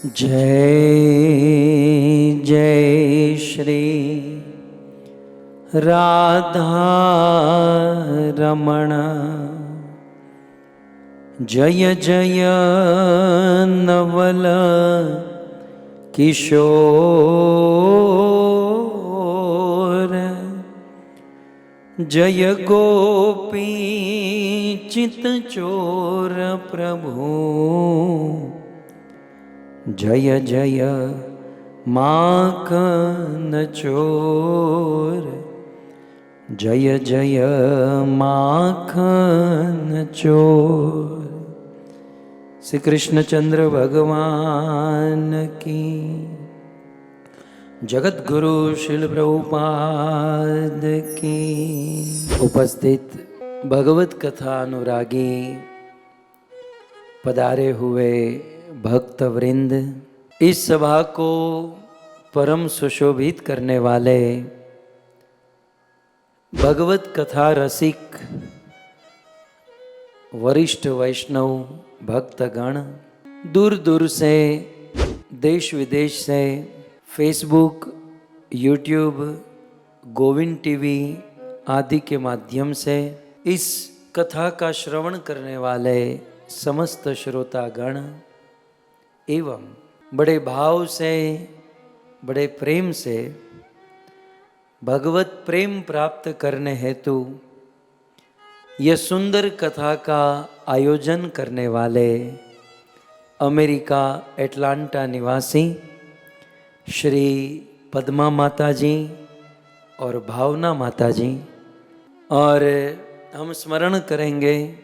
जय जय श्री राधा रमण, जय जय नवल किशोर, जय गोपी चित चोर प्रभु, जय जय माखन चोर, जय जय माखन चोर। श्री कृष्णचंद्र भगवान की, जगत गुरु श्रील प्रभुपाद की। उपस्थित भगवत कथा अनुरागी, पधारे हुए भक्त वृंद, इस सभा को परम सुशोभित करने वाले भगवत कथा रसिक वरिष्ठ वैष्णव भक्तगण, दूर दूर से, देश विदेश से, फेसबुक, यूट्यूब, गोविंद टीवी आदि के माध्यम से इस कथा का श्रवण करने वाले समस्त श्रोतागण एवं बड़े भाव से, बड़े प्रेम से भगवत प्रेम प्राप्त करने हेतु यह सुंदर कथा का आयोजन करने वाले अमेरिका एटलांटा निवासी श्री पद्मा माता जी और भावना माता जी, और हम स्मरण करेंगे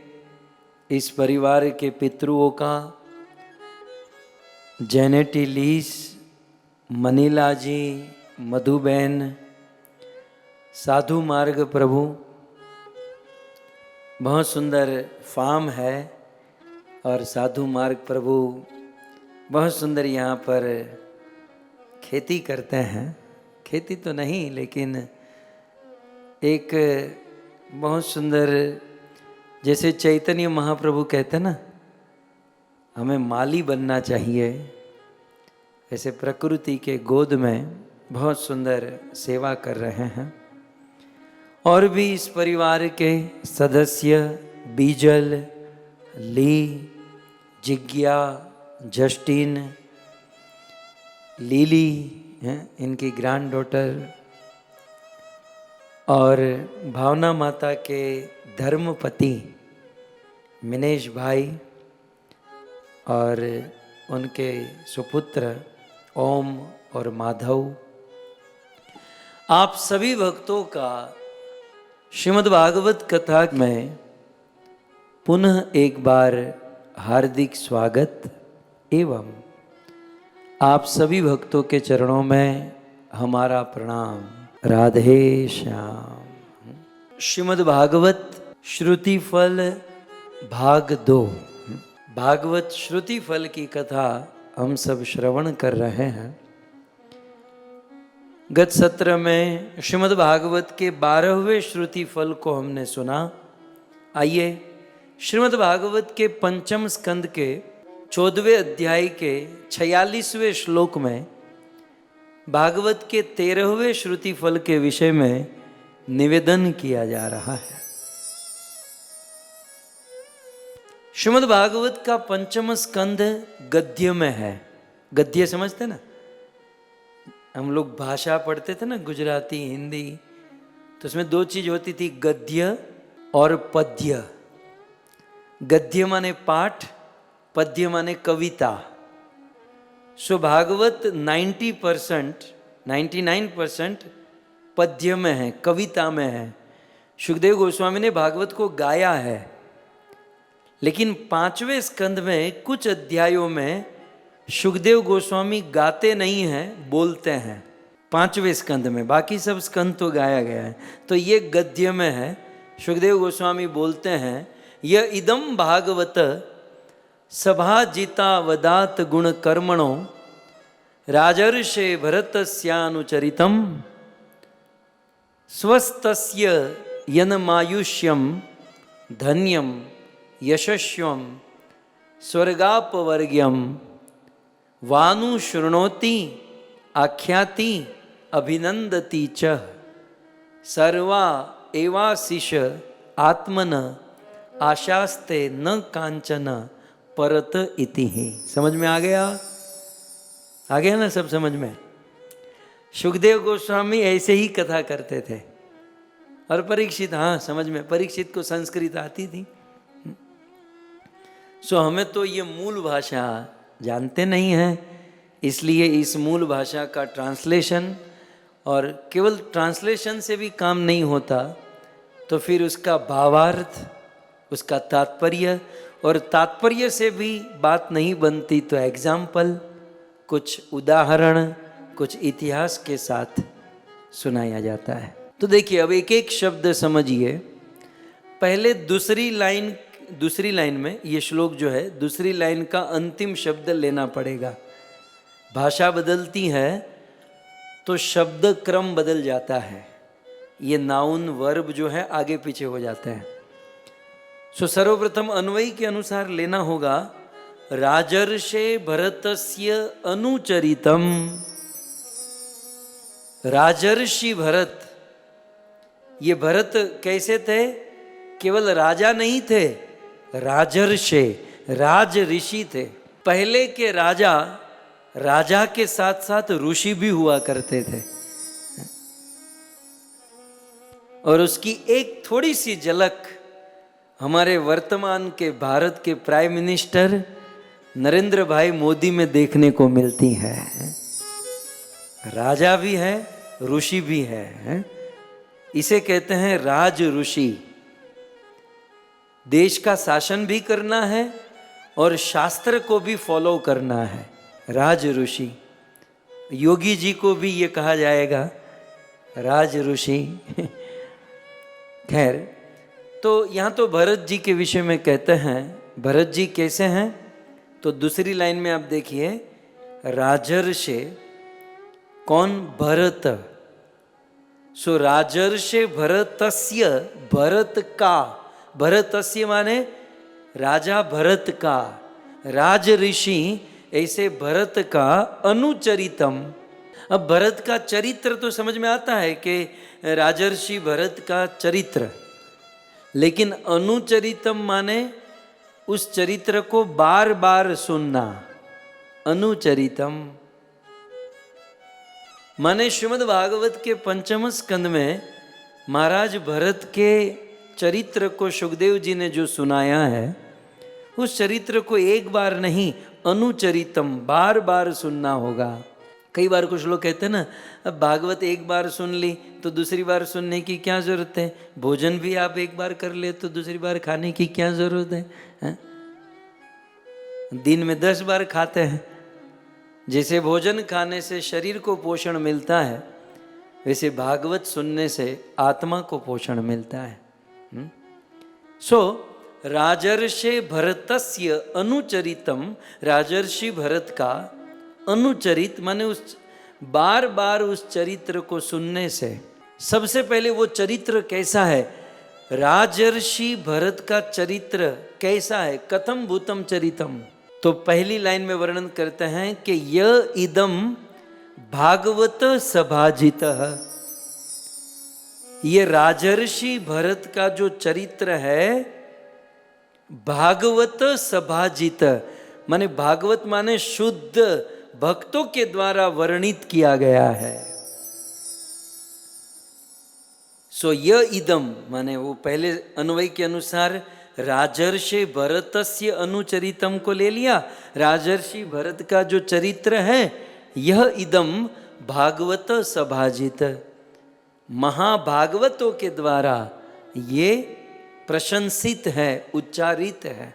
इस परिवार के पितृओं का, जेनेटी लीस, मनीला जी, मधुबेन, साधु मार्ग प्रभु। बहुत सुंदर फार्म है और साधु मार्ग प्रभु बहुत सुंदर यहाँ पर खेती करते हैं। खेती तो नहीं, लेकिन एक बहुत सुंदर, जैसे चैतन्य महाप्रभु कहते हैं ना, हमें माली बनना चाहिए, ऐसे प्रकृति के गोद में बहुत सुंदर सेवा कर रहे हैं। और भी इस परिवार के सदस्य बीजल, ली, जिज्ञा, जस्टिन, लीली हैं, इनकी ग्रैंड डॉटर, और भावना माता के धर्मपति मिनेश भाई और उनके सुपुत्र ओम और माधव, आप सभी भक्तों का श्रीमद् भागवत कथा में पुनः एक बार हार्दिक स्वागत एवं आप सभी भक्तों के चरणों में हमारा प्रणाम। राधे श्याम। श्रीमद् भागवत श्रुति फल भाग 2, भागवत श्रुति फल की कथा हम सब श्रवण कर रहे हैं। गत सत्र में श्रीमद् भागवत के 12वें श्रुति फल को हमने सुना। आइए श्रीमद् भागवत के 5म स्कंद के 14वें अध्याय के 46वें श्लोक में भागवत के 13वें श्रुति फल के विषय में निवेदन किया जा रहा है। श्रीमद् भागवत का 5म स्कंद गद्य में है। गद्य समझते ना, हम लोग भाषा पढ़ते थे ना, गुजराती, हिंदी, तो उसमें 2 चीज होती थी, गद्य और पद्य। गद्य माने पाठ, पद्य माने कविता। सो भागवत 99% पद्य में है, कविता में है। सुखदेव गोस्वामी ने भागवत को गाया है, लेकिन 5वें स्कंद में कुछ अध्यायों में सुखदेव गोस्वामी गाते नहीं हैं, बोलते हैं 5वें स्कंद में। बाकी सब स्कंद तो गाया गया है, तो ये गद्य में है। सुखदेव गोस्वामी बोलते हैं, यह इदम भागवत सभाजिता वदात गुण कर्मणो राजर्षे भरतस्यानुचरितम स्वस्तस्य यनमायुष्यम धन्यम यशस्वम स्वर्गापवर्ग्यम वानु शृणोति आख्याति अभिनंदति च सर्वा एवाशिष आत्मन आशास्ते न कांचन परत इति ही। समझ में आ गया? आ गया ना सब समझ में? सुखदेव गोस्वामी ऐसे ही कथा करते थे और परीक्षित, हाँ समझ में, परीक्षित को संस्कृत आती थी। सो हमें तो ये मूल भाषा जानते नहीं हैं, इसलिए इस मूल भाषा का ट्रांसलेशन, और केवल ट्रांसलेशन से भी काम नहीं होता, तो फिर उसका भावार्थ, उसका तात्पर्य, और तात्पर्य से भी बात नहीं बनती तो एग्जाम्पल, कुछ उदाहरण, कुछ इतिहास के साथ सुनाया जाता है। तो देखिए अब एक एक शब्द समझिए। पहले दूसरी लाइन में ये श्लोक जो है, दूसरी लाइन का अंतिम शब्द लेना पड़ेगा। भाषा बदलती है तो शब्द क्रम बदल जाता है, ये नाउन वर्ब जो है आगे पीछे हो जाते हैं। सो सर्वप्रथम अन्वयी के अनुसार लेना होगा, राजर्षे भरतस्य अनुचरितम। राजर्षि भरत, ये भरत कैसे थे? केवल राजा नहीं थे, राजर्षे, राज ऋषि थे। पहले के राजा के साथ साथ ऋषि भी हुआ करते थे। और उसकी एक थोड़ी सी झलक हमारे वर्तमान के भारत के प्राइम मिनिस्टर नरेंद्र भाई मोदी में देखने को मिलती है। राजा भी है, ऋषि भी है, इसे कहते हैं राज ऋषि। देश का शासन भी करना है और शास्त्र को भी फॉलो करना है, राज ऋषि। योगी जी को भी ये कहा जाएगा राज ऋषि। खैर, तो यहाँ तो भरत जी के विषय में कहते हैं, भरत जी कैसे हैं? तो दूसरी लाइन में आप देखिए, राजर्षे, कौन? भरत। सो राजर्षे भरतस्य, भरत का, भरतस्य माने राजा भरत का, राज ऋषि, ऐसे भरत का अनुचरितम। अब भरत का चरित्र तो समझ में आता है कि राजर्षि भरत का चरित्र, लेकिन अनुचरितम माने उस चरित्र को बार बार सुनना। अनुचरितम माने श्रीमद् भागवत के पंचम स्कंद में महाराज भरत के चरित्र को सुखदेव जी ने जो सुनाया है, उस चरित्र को एक बार नहीं, अनुचरितम, बार बार सुनना होगा। कई बार कुछ लोग कहते हैं ना, अब भागवत एक बार सुन ली तो दूसरी बार सुनने की क्या जरूरत है? भोजन भी आप एक बार कर ले तो दूसरी बार खाने की क्या जरूरत है? दिन में 10 बार खाते हैं। जैसे भोजन खाने से शरीर को पोषण मिलता है, वैसे भागवत सुनने से आत्मा को पोषण मिलता है। सो राजर्षे भरतस्य अनुचरितम, राजर्षि भरत का अनुचरित माने उस बार बार उस चरित्र को सुनने से। सबसे पहले वो चरित्र कैसा है? राजर्षि भरत का चरित्र कैसा है? कथम भूतम चरितम। तो पहली लाइन में वर्णन करते हैं कि य इदम भागवत सभाजितः। ये राजर्षि भरत का जो चरित्र है, भागवत सभाजित माने भागवत माने शुद्ध भक्तों के द्वारा वर्णित किया गया है। सो य इदम माने वो पहले अन्वय के अनुसार राजर्षि भरतस्य अनुचरितम को ले लिया। राजर्षि भरत का जो चरित्र है, यह इदम भागवत सभाजित, महाभागवतों के द्वारा ये प्रशंसित है, उच्चारित है।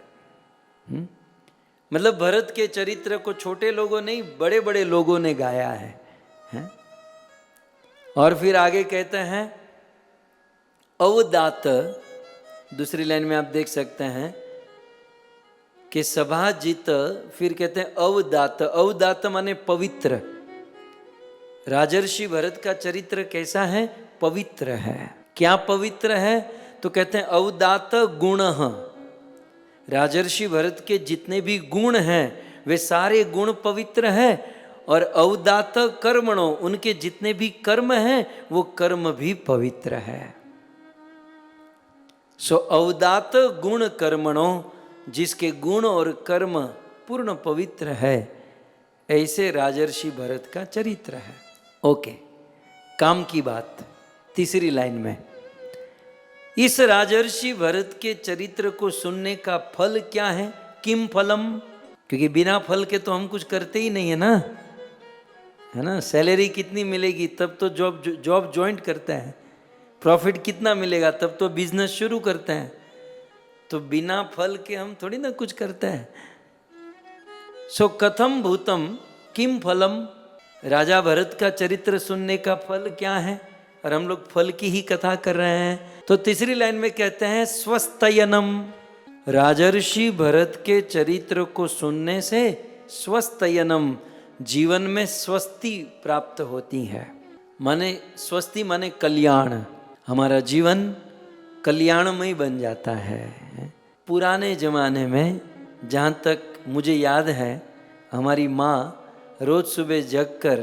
मतलब भरत के चरित्र को छोटे लोगों नहीं, बड़े बड़े लोगों ने गाया है? और फिर आगे कहते हैं अवदात। दूसरी लाइन में आप देख सकते हैं कि सभाजित, फिर कहते हैं अवदात। अवदात माने पवित्र। राजर्षि भरत का चरित्र कैसा है? पवित्र है। क्या पवित्र है? तो कहते हैं अवदात गुण। राजर्षि भरत के जितने भी गुण हैं वे सारे गुण पवित्र हैं, और अवदात कर्मणो, उनके जितने भी कर्म हैं वो कर्म भी पवित्र है। सो अवदात गुण कर्मणो, जिसके गुण और कर्म पूर्ण पवित्र है, ऐसे राजर्षि भरत का चरित्र है। ओके, काम की बात तीसरी लाइन में, इस राजर्षि भरत के चरित्र को सुनने का फल क्या है? किम फलम, क्योंकि बिना फल के तो हम कुछ करते ही नहीं है ना, है ना। सैलरी कितनी मिलेगी तब तो जॉब ज्वाइन करते हैं, प्रॉफिट कितना मिलेगा तब तो बिजनेस शुरू करते हैं, तो बिना फल के हम थोड़ी ना कुछ करते हैं। सो कथम भूतम किम फलम, राजा भरत का चरित्र सुनने का फल क्या है? और हम लोग फल की ही कथा कर रहे हैं। तो तीसरी लाइन में कहते हैं स्वस्तयनम, राजर्षि भरत के चरित्र को सुनने से स्वस्तयनम, जीवन में स्वस्ति प्राप्त होती है। माने स्वस्ति माने कल्याण, हमारा जीवन कल्याणमय बन जाता है। पुराने जमाने में जहाँ तक मुझे याद है, हमारी माँ रोज सुबह जग कर,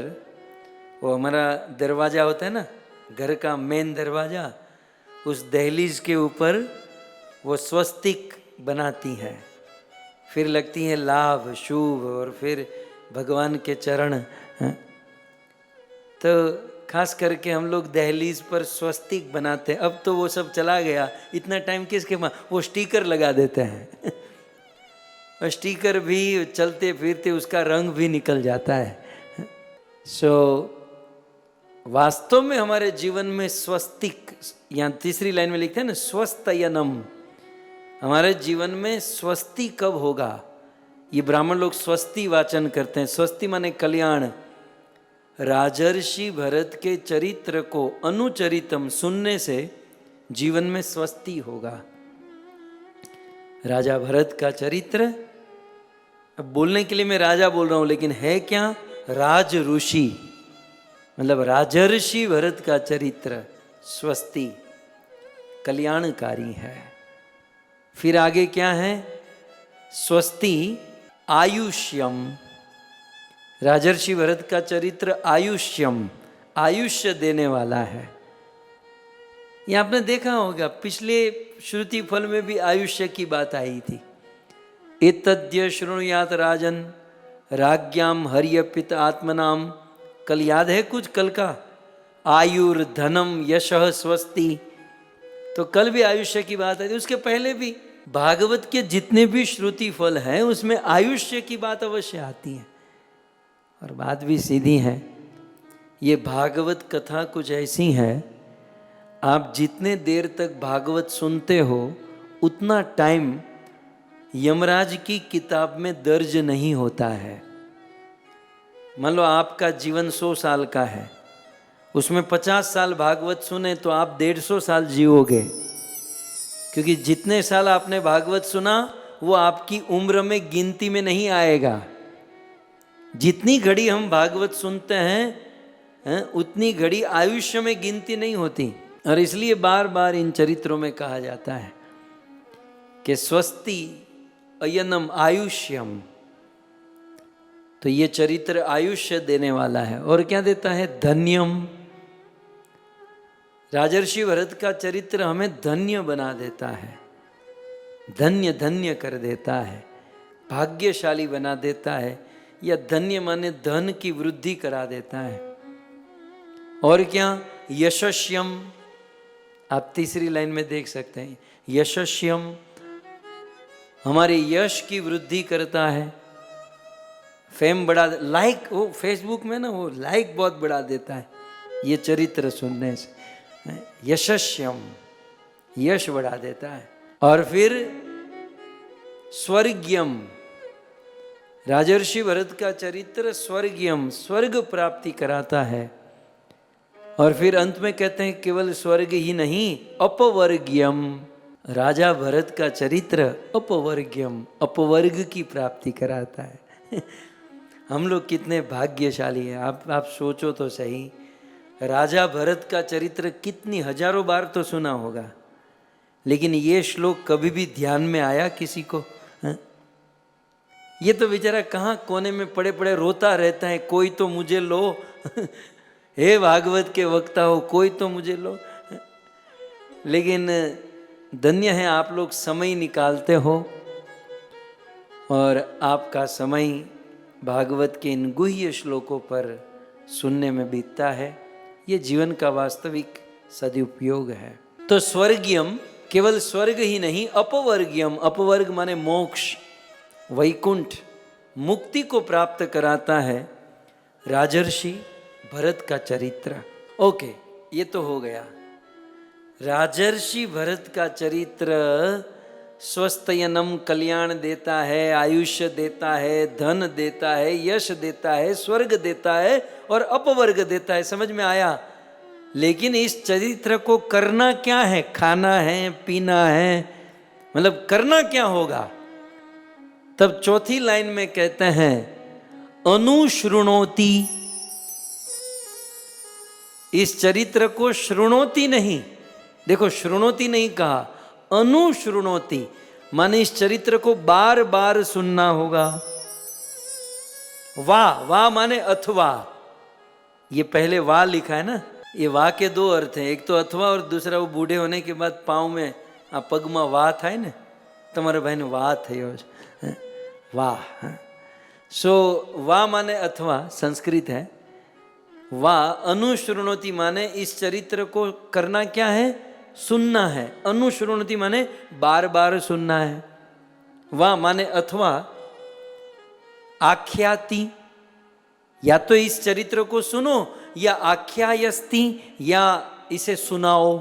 वो हमारा दरवाज़ा होता है ना, घर का मेन दरवाज़ा, उस दहलीज के ऊपर वो स्वस्तिक बनाती है, फिर लगती है लाभ शुभ, और फिर भगवान के चरण। तो खास करके हम लोग दहलीज पर स्वस्तिक बनाते हैं। अब तो वो सब चला गया, इतना टाइम किसके पास, वो स्टिकर लगा देते हैं और स्टिकर भी चलते फिरते उसका रंग भी निकल जाता है। सो वास्तव में हमारे जीवन में स्वस्तिक, यहाँ तीसरी लाइन में लिखते हैं ना स्वस्तयनम, हमारे जीवन में स्वस्ति कब होगा? ये ब्राह्मण लोग स्वस्ति वाचन करते हैं। स्वस्ति माने कल्याण। राजर्षि भरत के चरित्र को अनुचरितम सुनने से जीवन में स्वस्ति होगा। राजा भरत का चरित्र, अब बोलने के लिए मैं राजा बोल रहा हूं, लेकिन है क्या? राज ऋषि, मतलब राजर्षि भरत का चरित्र स्वस्ति, कल्याणकारी है। फिर आगे क्या है? स्वस्ति आयुष्यम, राजर्षि भरत का चरित्र आयुष्यम, आयुष्य देने वाला है। ये आपने देखा होगा, पिछले श्रुति फल में भी आयुष्य की बात आई थी। एतद्य शृणुयात राजन राज्ञाम हर्यपित आत्मनाम, कल याद है कुछ कल का? आयुर्धनम यशः स्वस्ति, तो कल भी आयुष्य की बात आई थी। उसके पहले भी भागवत के जितने भी श्रुति फल हैं उसमें आयुष्य की बात अवश्य आती है। और बात भी सीधी है, ये भागवत कथा कुछ ऐसी है, आप जितने देर तक भागवत सुनते हो उतना टाइम यमराज की किताब में दर्ज नहीं होता है। मान लो आपका जीवन 100 साल का है, उसमें 50 साल भागवत सुने तो आप 150 साल जीओगे, क्योंकि जितने साल आपने भागवत सुना वो आपकी उम्र में गिनती में नहीं आएगा। जितनी घड़ी हम भागवत सुनते हैं उतनी घड़ी आयुष्य में गिनती नहीं होती। और इसलिए बार बार इन चरित्रों में कहा जाता है कि स्वस्ति अयनम आयुष्यम, तो ये चरित्र आयुष्य देने वाला है। और क्या देता है? धन्यम, राजर्षि भरत का चरित्र हमें धन्य बना देता है, धन्य धन्य कर देता है, भाग्यशाली बना देता है, या धन्य माने धन की वृद्धि करा देता है। और क्या? यशस्यम, आप तीसरी लाइन में देख सकते हैं, यशस्यम हमारे यश की वृद्धि करता है, फेम बढ़ा, लाइक, वो फेसबुक में ना वो लाइक बहुत बढ़ा देता है ये चरित्र सुनने से। यशस्यम, यश बढ़ा देता है। और फिर स्वर्गीयम, राजर्षि भरत का चरित्र स्वर्गीयम, स्वर्ग प्राप्ति कराता है। और फिर अंत में कहते हैं केवल स्वर्ग ही नहीं, अपवर्गीयम, राजा भरत का चरित्र अपवर्गीयम, अपवर्ग की प्राप्ति कराता है। हम लोग कितने भाग्यशाली हैं। आप सोचो तो सही, राजा भरत का चरित्र कितनी हजारों बार तो सुना होगा, लेकिन ये श्लोक कभी भी ध्यान में आया किसी को? ये तो बेचारा कहाँ कोने में पड़े पड़े रोता रहता है, कोई तो मुझे लो। हे भागवत के वक्ता हो, कोई तो मुझे लो। लेकिन धन्य है आप लोग समय निकालते हो और आपका समय भागवत के इन गुह्य श्लोकों पर सुनने में बीतता है। ये जीवन का वास्तविक सदुपयोग है। तो स्वर्गीयम केवल स्वर्ग ही नहीं, अपवर्गीयम, अपवर्ग माने मोक्ष, वैकुंठ, मुक्ति को प्राप्त कराता है राजर्षि भरत का चरित्र। ओके, ये तो हो गया। राजर्षि भरत का चरित्र स्वस्थयनम, कल्याण देता है, आयुष्य देता है, धन देता है, यश देता है, स्वर्ग देता है और अपवर्ग देता है। समझ में आया? लेकिन इस चरित्र को करना क्या है? खाना है, पीना है, मतलब करना क्या होगा? तब चौथी लाइन में कहते हैं अनुशृणोति। इस चरित्र को शृणोति नहीं, देखो शृणोति नहीं कहा, अनुशृणोति माने इस चरित्र को बार बार सुनना होगा। वाह, वाह माने अथवा, ये पहले वाह लिखा है ना, ये वाह के दो अर्थ हैं, एक तो अथवा और दूसरा वो बूढ़े होने के बाद पाँव में पगमा वाह था ना, तुम्हारे बहन वाह थे वाह। सो वाह माने अथवा संस्कृत है, वाह। अनुशृणोति माने इस चरित्र को करना क्या है? सुनना है। अनुशृणोति माने बार बार सुनना है। वाह माने अथवा आख्याति, या तो इस चरित्र को सुनो या आख्यायस्ति, या इसे सुनाओ।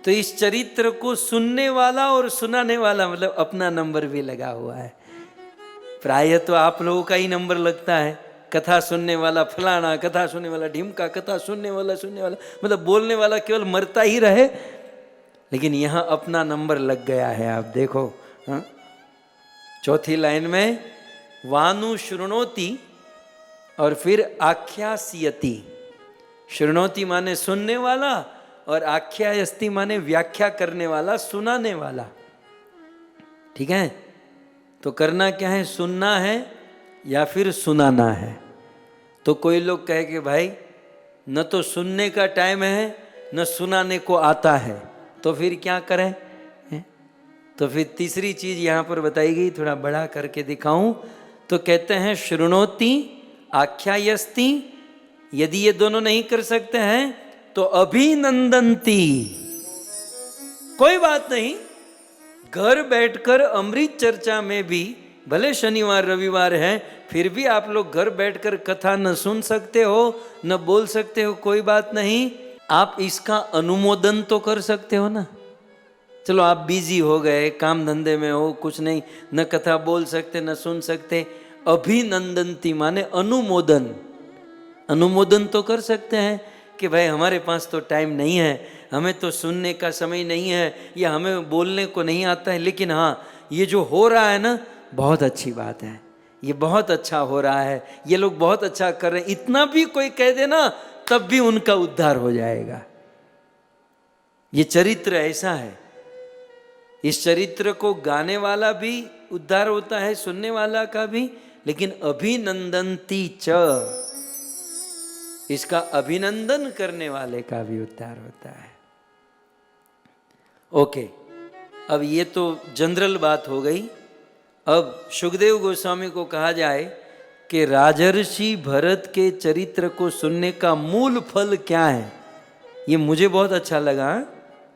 तो इस चरित्र को सुनने वाला और सुनाने वाला मतलब अपना नंबर भी लगा हुआ है। प्रायः तो आप लोगों का ही नंबर लगता है। कथा सुनने वाला फलाना, कथा सुनने वाला ढिमका, कथा सुनने वाला मतलब बोलने वाला केवल मरता ही रहे। लेकिन यहाँ अपना नंबर लग गया है, आप देखो। हाँ? चौथी लाइन में वानु शृणोति और फिर आख्यास्यति। शृणोति माने सुनने वाला और आख्यायस्ति माने व्याख्या करने वाला, सुनाने वाला। ठीक है? तो करना क्या है? सुनना है या फिर सुनाना है। तो कोई लोग कहे कि भाई न तो सुनने का टाइम है न सुनाने को आता है, तो फिर क्या करें? तो फिर तीसरी चीज यहाँ पर बताई गई, थोड़ा बड़ा करके दिखाऊं तो कहते हैं शृणोति, आख्यायस्ति। यदि ये दोनों नहीं कर सकते हैं तो अभिनंदन्ति। कोई बात नहीं, घर बैठकर अमृत चर्चा में भी भले शनिवार रविवार है, फिर भी आप लोग घर बैठकर कथा न सुन सकते हो न बोल सकते हो, कोई बात नहीं। आप इसका अनुमोदन तो कर सकते हो ना। चलो आप बिजी हो गए, काम धंधे में हो, कुछ नहीं, न कथा बोल सकते न सुन सकते। अभिनंदन्ति माने अनुमोदन। अनुमोदन तो कर सकते हैं कि भाई हमारे पास तो टाइम नहीं है, हमें तो सुनने का समय नहीं है, या हमें बोलने को नहीं आता है, लेकिन हाँ ये जो हो रहा है ना बहुत अच्छी बात है, ये बहुत अच्छा हो रहा है, ये लोग बहुत अच्छा कर रहे हैं, इतना भी कोई कह देना तब भी उनका उद्धार हो जाएगा। ये चरित्र ऐसा है। इस चरित्र को गाने वाला भी उद्धार होता है, सुनने वाला का भी, लेकिन अभिनंदन्ति च, इसका अभिनंदन करने वाले का भी उद्धार होता है। ओके, अब ये तो जनरल बात हो गई। अब सुखदेव गोस्वामी को कहा जाए कि राजर्षि भरत के चरित्र को सुनने का मूल फल क्या है। ये मुझे बहुत अच्छा लगा,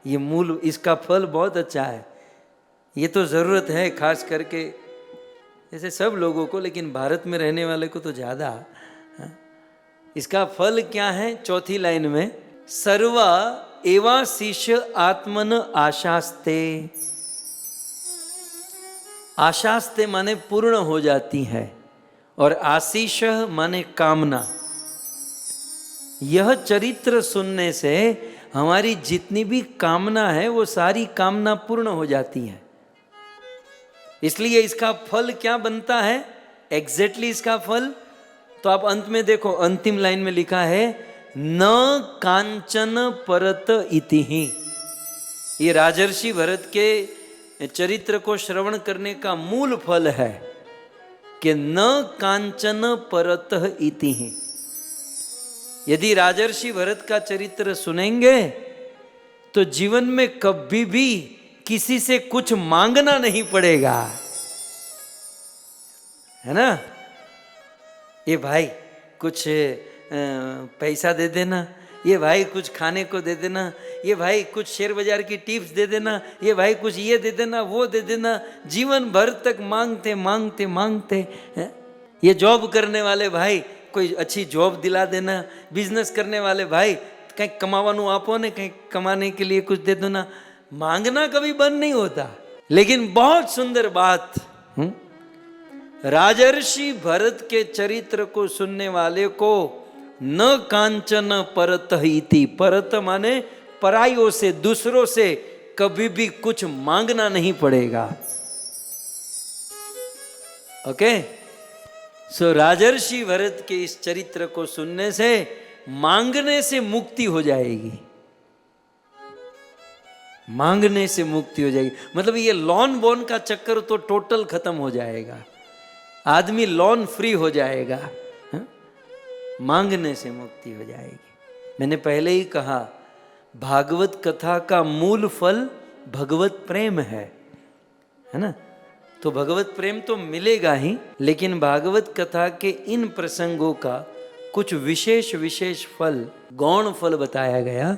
ये मूल, इसका फल बहुत अच्छा है। ये तो ज़रूरत है खास करके ऐसे सब लोगों को, लेकिन भारत में रहने वाले को तो ज़्यादा। इसका फल क्या है? चौथी लाइन में सर्वा एवा शिष्य आत्मन आशास्ते। आशास्ते माने पूर्ण हो जाती है, और आशीष माने कामना। यह चरित्र सुनने से हमारी जितनी भी कामना है वो सारी कामना पूर्ण हो जाती है। इसलिए इसका फल क्या बनता है? एग्जैक्टली इसका फल तो आप अंत में देखो, अंतिम लाइन में लिखा है न कांचन परत इति ही। ये राजर्षि भरत के चरित्र को श्रवण करने का मूल फल है कि न कांचन परतः इति ही। यदि राजर्षि भरत का चरित्र सुनेंगे तो जीवन में कभी भी किसी से कुछ मांगना नहीं पड़ेगा, है ना। ये भाई कुछ पैसा दे देना, ये भाई कुछ खाने को दे देना, ये भाई कुछ शेयर बाजार की टिप्स दे देना, ये भाई कुछ ये दे देना, वो दे देना। जीवन भर तक मांगते मांगते मांगते। ये जॉब करने वाले भाई कोई अच्छी जॉब दिला देना, बिजनेस करने वाले भाई कहीं कमावानू आपो ने, कहीं कमाने के लिए कुछ दे दो ना। मांगना कभी बंद नहीं होता। लेकिन बहुत सुंदर बात, राजर्षि भरत के चरित्र को सुनने वाले को न कांचन परत इति, परत माने पराइयों से, दूसरों से कभी भी कुछ मांगना नहीं पड़ेगा। ओके, सो राजर्षि भरत के इस चरित्र को सुनने से मांगने से मुक्ति हो जाएगी, मांगने से मुक्ति हो जाएगी। मतलब ये लोन बोन का चक्कर तो टोटल खत्म हो जाएगा, आदमी लोन फ्री हो जाएगा, मांगने से मुक्ति हो जाएगी। मैंने पहले ही कहा भागवत कथा का मूल फल भगवत प्रेम है ना। तो भगवत प्रेम तो मिलेगा ही, लेकिन भागवत कथा के इन प्रसंगों का कुछ विशेष विशेष फल, गौण फल बताया गया।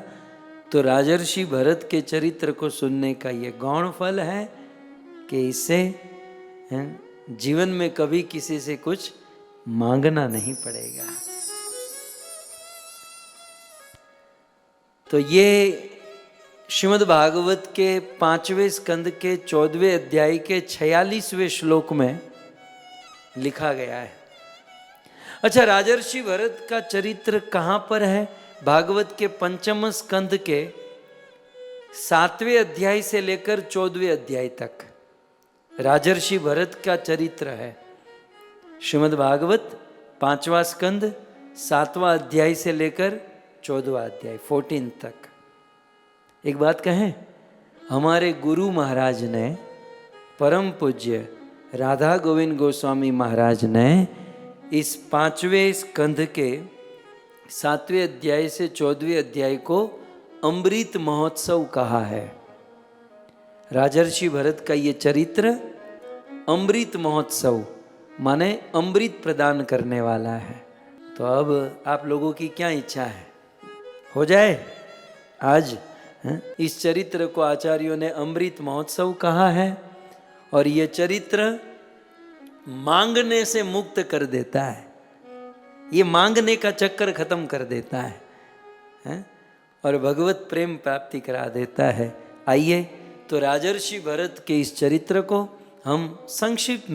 तो राजर्षि भरत के चरित्र को सुनने का ये गौण फल है कि इससे जीवन में कभी किसी से कुछ मांगना नहीं पड़ेगा। तो ये श्रीमद् भागवत के 5वें स्कंद के 14वें अध्याय के 46वें श्लोक में लिखा गया है। अच्छा, राजर्षि भरत का चरित्र कहाँ पर है? भागवत के 5म स्कंद के 7वें अध्याय से लेकर 14वें अध्याय तक राजर्षि भरत का चरित्र है। श्रीमद् भागवत 5वां स्कंद 7वां अध्याय से लेकर 14वां अध्याय 14 तक। एक बात कहें, हमारे गुरु महाराज ने, परम पूज्य राधा गोविंद गोस्वामी महाराज ने इस 5वें स्कंध के 7वें अध्याय से 14वें अध्याय को अमृत महोत्सव कहा है। राजर्षि भरत का ये चरित्र अमृत महोत्सव माने अमृत प्रदान करने वाला है। तो अब आप लोगों की क्या इच्छा है, हो जाए आज? इस चरित्र को आचार्यों ने अमृत महोत्सव कहा है और ये चरित्र मांगने से मुक्त कर देता है, ये मांगने का चक्कर खत्म कर देता है और भगवत प्रेम प्राप्ति करा देता है। आइए तो राजर्षि भरत के इस चरित्र को हम संक्षिप्त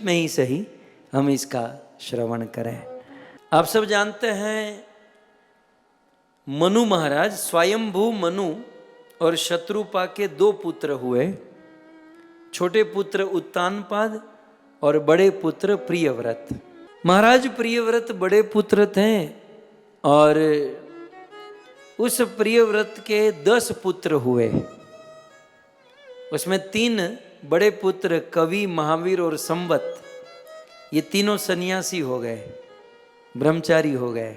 में ही सही हम इसका श्रवण करें। आप सब जानते हैं मनु महाराज, स्वयंभू मनु और शत्रुपा के 2 पुत्र हुए। छोटे पुत्र उत्तानपाद और बड़े पुत्र प्रियव्रत। महाराज प्रियव्रत बड़े पुत्र थे और उस प्रियव्रत के 10 पुत्र हुए। उसमें 3 बड़े पुत्र कवि, महावीर और संवत, ये तीनों सन्यासी हो गए, ब्रह्मचारी हो गए।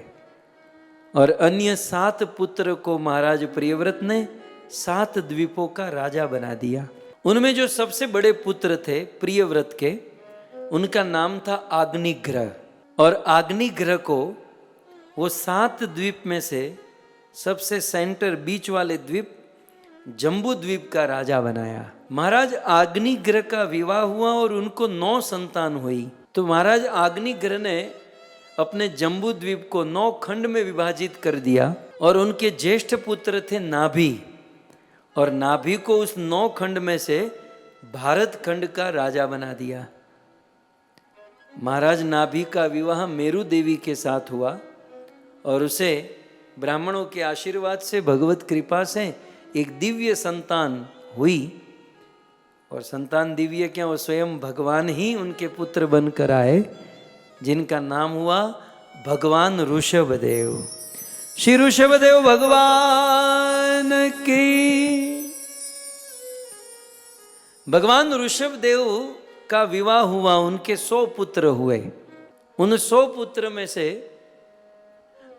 और अन्य 7 पुत्र को महाराज प्रियव्रत ने 7 द्वीपों का राजा बना दिया। उनमें जो सबसे बड़े पुत्र थे प्रियव्रत के, उनका नाम था आग्निग्रह। और आग्निग्रह को वो 7 द्वीप में से सबसे सेंटर, बीच वाले द्वीप जम्बू द्वीप का राजा बनाया। महाराज आग्निग्रह का विवाह हुआ और उनको 9 संतान हुई। तो महाराज आग्निग्रह ने अपने जम्बू द्वीप को 9 खंड में विभाजित कर दिया और उनके ज्येष्ठ पुत्र थे नाभि, और नाभि को उस 9 खंड में से भारत खंड का राजा बना दिया। महाराज नाभि का विवाह मेरु देवी के साथ हुआ और उसे ब्राह्मणों के आशीर्वाद से, भगवत कृपा से एक दिव्य संतान हुई। और संतान दिव्य क्या, वो स्वयं भगवान ही उनके पुत्र बनकर आए, जिनका नाम हुआ भगवान ऋषभदेव। श्री ऋषभदेव भगवान की। भगवान ऋषभ देव का विवाह हुआ, उनके 100 पुत्र हुए। उन 100 पुत्र में से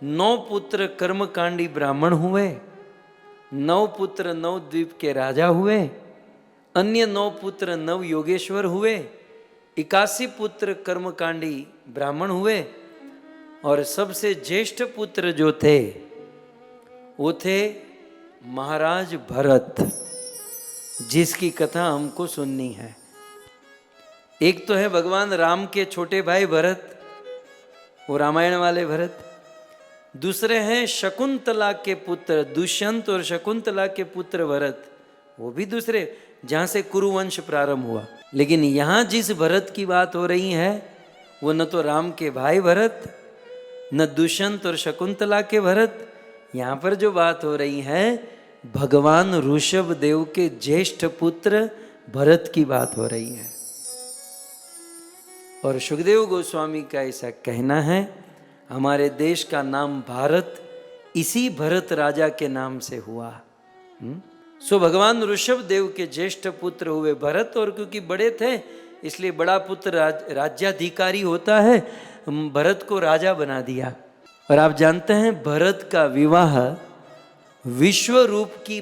9 पुत्र कर्मकांडी ब्राह्मण हुए, 9 पुत्र नवद्वीप के राजा हुए, अन्य 9 पुत्र नव योगेश्वर हुए, 81 पुत्र कर्मकांडी ब्राह्मण हुए, और सबसे ज्येष्ठ पुत्र जो थे वो थे महाराज भरत, जिसकी कथा हमको सुननी है। एक तो है भगवान राम के छोटे भाई भरत, वो रामायण वाले भरत। दूसरे हैं शकुंतला के पुत्र दुष्यंत और शकुंतला के पुत्र भरत, वो भी दूसरे, जहाँ से कुरुवंश प्रारंभ हुआ। लेकिन यहाँ जिस भरत की बात हो रही है वो न तो राम के भाई भरत, न दुष्यंत और शकुंतला के भरत। यहाँ पर जो बात हो रही है भगवान ऋषभ देव के ज्येष्ठ पुत्र भरत की बात हो रही है। और सुखदेव गोस्वामी का ऐसा कहना है, हमारे देश का नाम भारत इसी भरत राजा के नाम से हुआ। सो भगवान ऋषभ देव के ज्येष्ठ पुत्र हुए भरत, और क्योंकि बड़े थे इसलिए बड़ा पुत्र राज्याधिकारी होता है, भरत को राजा बना दिया। और आप जानते हैं भरत का विवाह विश्व रूप की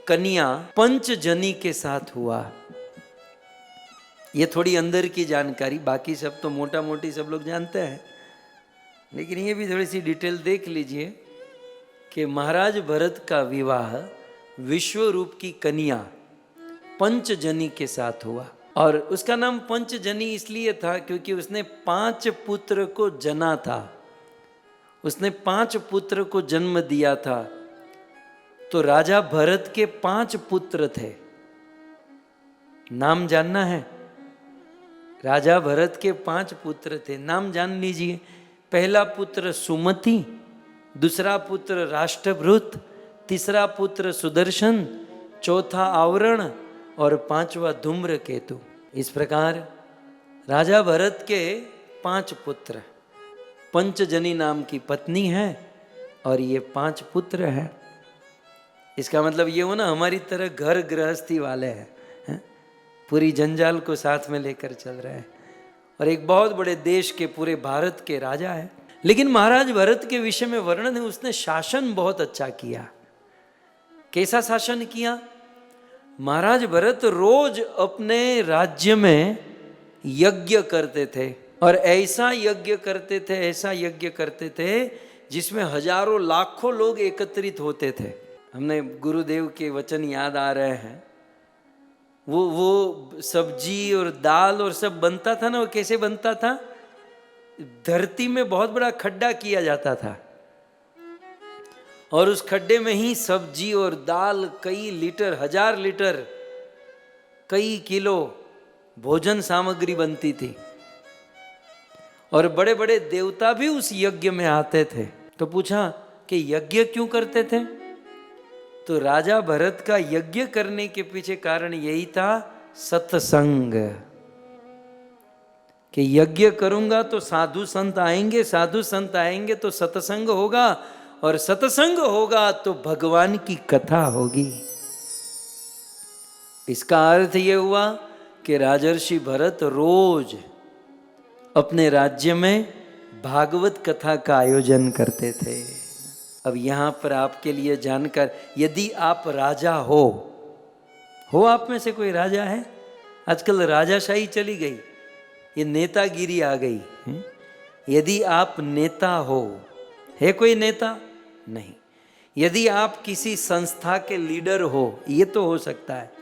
कन्या पंचजनी के साथ हुआ। ये थोड़ी अंदर की जानकारी, बाकी सब तो मोटा मोटी सब लोग जानते हैं, लेकिन ये भी थोड़ी सी डिटेल देख लीजिए कि महाराज भरत का विवाह विश्व रूप की कन्या पंचजनी के साथ हुआ। और उसका नाम पंचजनी इसलिए था क्योंकि उसने 5 पुत्र को जना था, उसने 5 पुत्र को जन्म दिया था। तो राजा भरत के 5 पुत्र थे, नाम जानना है। राजा भरत के 5 पुत्र थे, नाम जान लीजिए। पहला पुत्र सुमति, दूसरा पुत्र राष्ट्रभृत, तीसरा पुत्र सुदर्शन, चौथा आवरण और 5वां धूम्रकेतु। इस प्रकार राजा भरत के 5 पुत्र, पंचजनी नाम की पत्नी है और ये 5 पुत्र हैं। इसका मतलब ये हो ना, हमारी तरह घर गृहस्थी वाले हैं, पूरी जंजाल को साथ में लेकर चल रहे हैं, और एक बहुत बड़े देश के पूरे भारत के राजा है। लेकिन महाराज भरत के विषय में वर्णन है, उसने शासन बहुत अच्छा किया। कैसा शासन किया? महाराज भरत रोज अपने राज्य में यज्ञ करते थे, और ऐसा यज्ञ करते थे, ऐसा यज्ञ करते थे जिसमें हजारों लाखों लोग एकत्रित होते थे। हमने गुरुदेव के वचन याद आ रहे हैं, वो सब्जी और दाल और सब बनता था ना, वो कैसे बनता था? धरती में बहुत बड़ा खड्डा किया जाता था, और उस खड्डे में ही सब्जी और दाल कई लीटर, 1000 लीटर, कई किलो भोजन सामग्री बनती थी। और बड़े बड़े देवता भी उस यज्ञ में आते थे। तो पूछा कि यज्ञ क्यों करते थे? तो राजा भरत का यज्ञ करने के पीछे कारण यही था, सत्संग। कि यज्ञ करूंगा तो साधु संत आएंगे, साधु संत आएंगे तो सत्संग होगा, और सत्संग होगा तो भगवान की कथा होगी। इसका अर्थ यह हुआ कि राजर्षि भरत रोज अपने राज्य में भागवत कथा का आयोजन करते थे। अब यहाँ पर आपके लिए जानकर, यदि आप राजा हो आप में से कोई राजा है? आजकल राजाशाही चली गई, ये नेतागिरी आ गई। यदि आप नेता हो, है कोई नेता? नहीं। यदि आप किसी संस्था के लीडर हो, ये तो हो सकता है।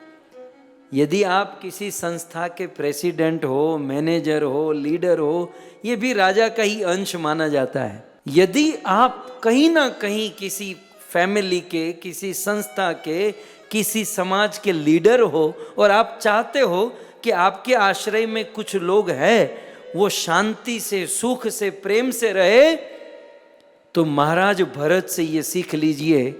यदि आप किसी संस्था के प्रेसिडेंट हो, मैनेजर हो, लीडर हो, ये भी राजा का ही अंश माना जाता है। यदि आप कहीं ना कहीं किसी फैमिली के, किसी संस्था के, किसी समाज के लीडर हो, और आप चाहते हो कि आपके आश्रय में कुछ लोग हैं वो शांति से, सुख से, प्रेम से रहे, तो महाराज भरत से ये सीख लीजिए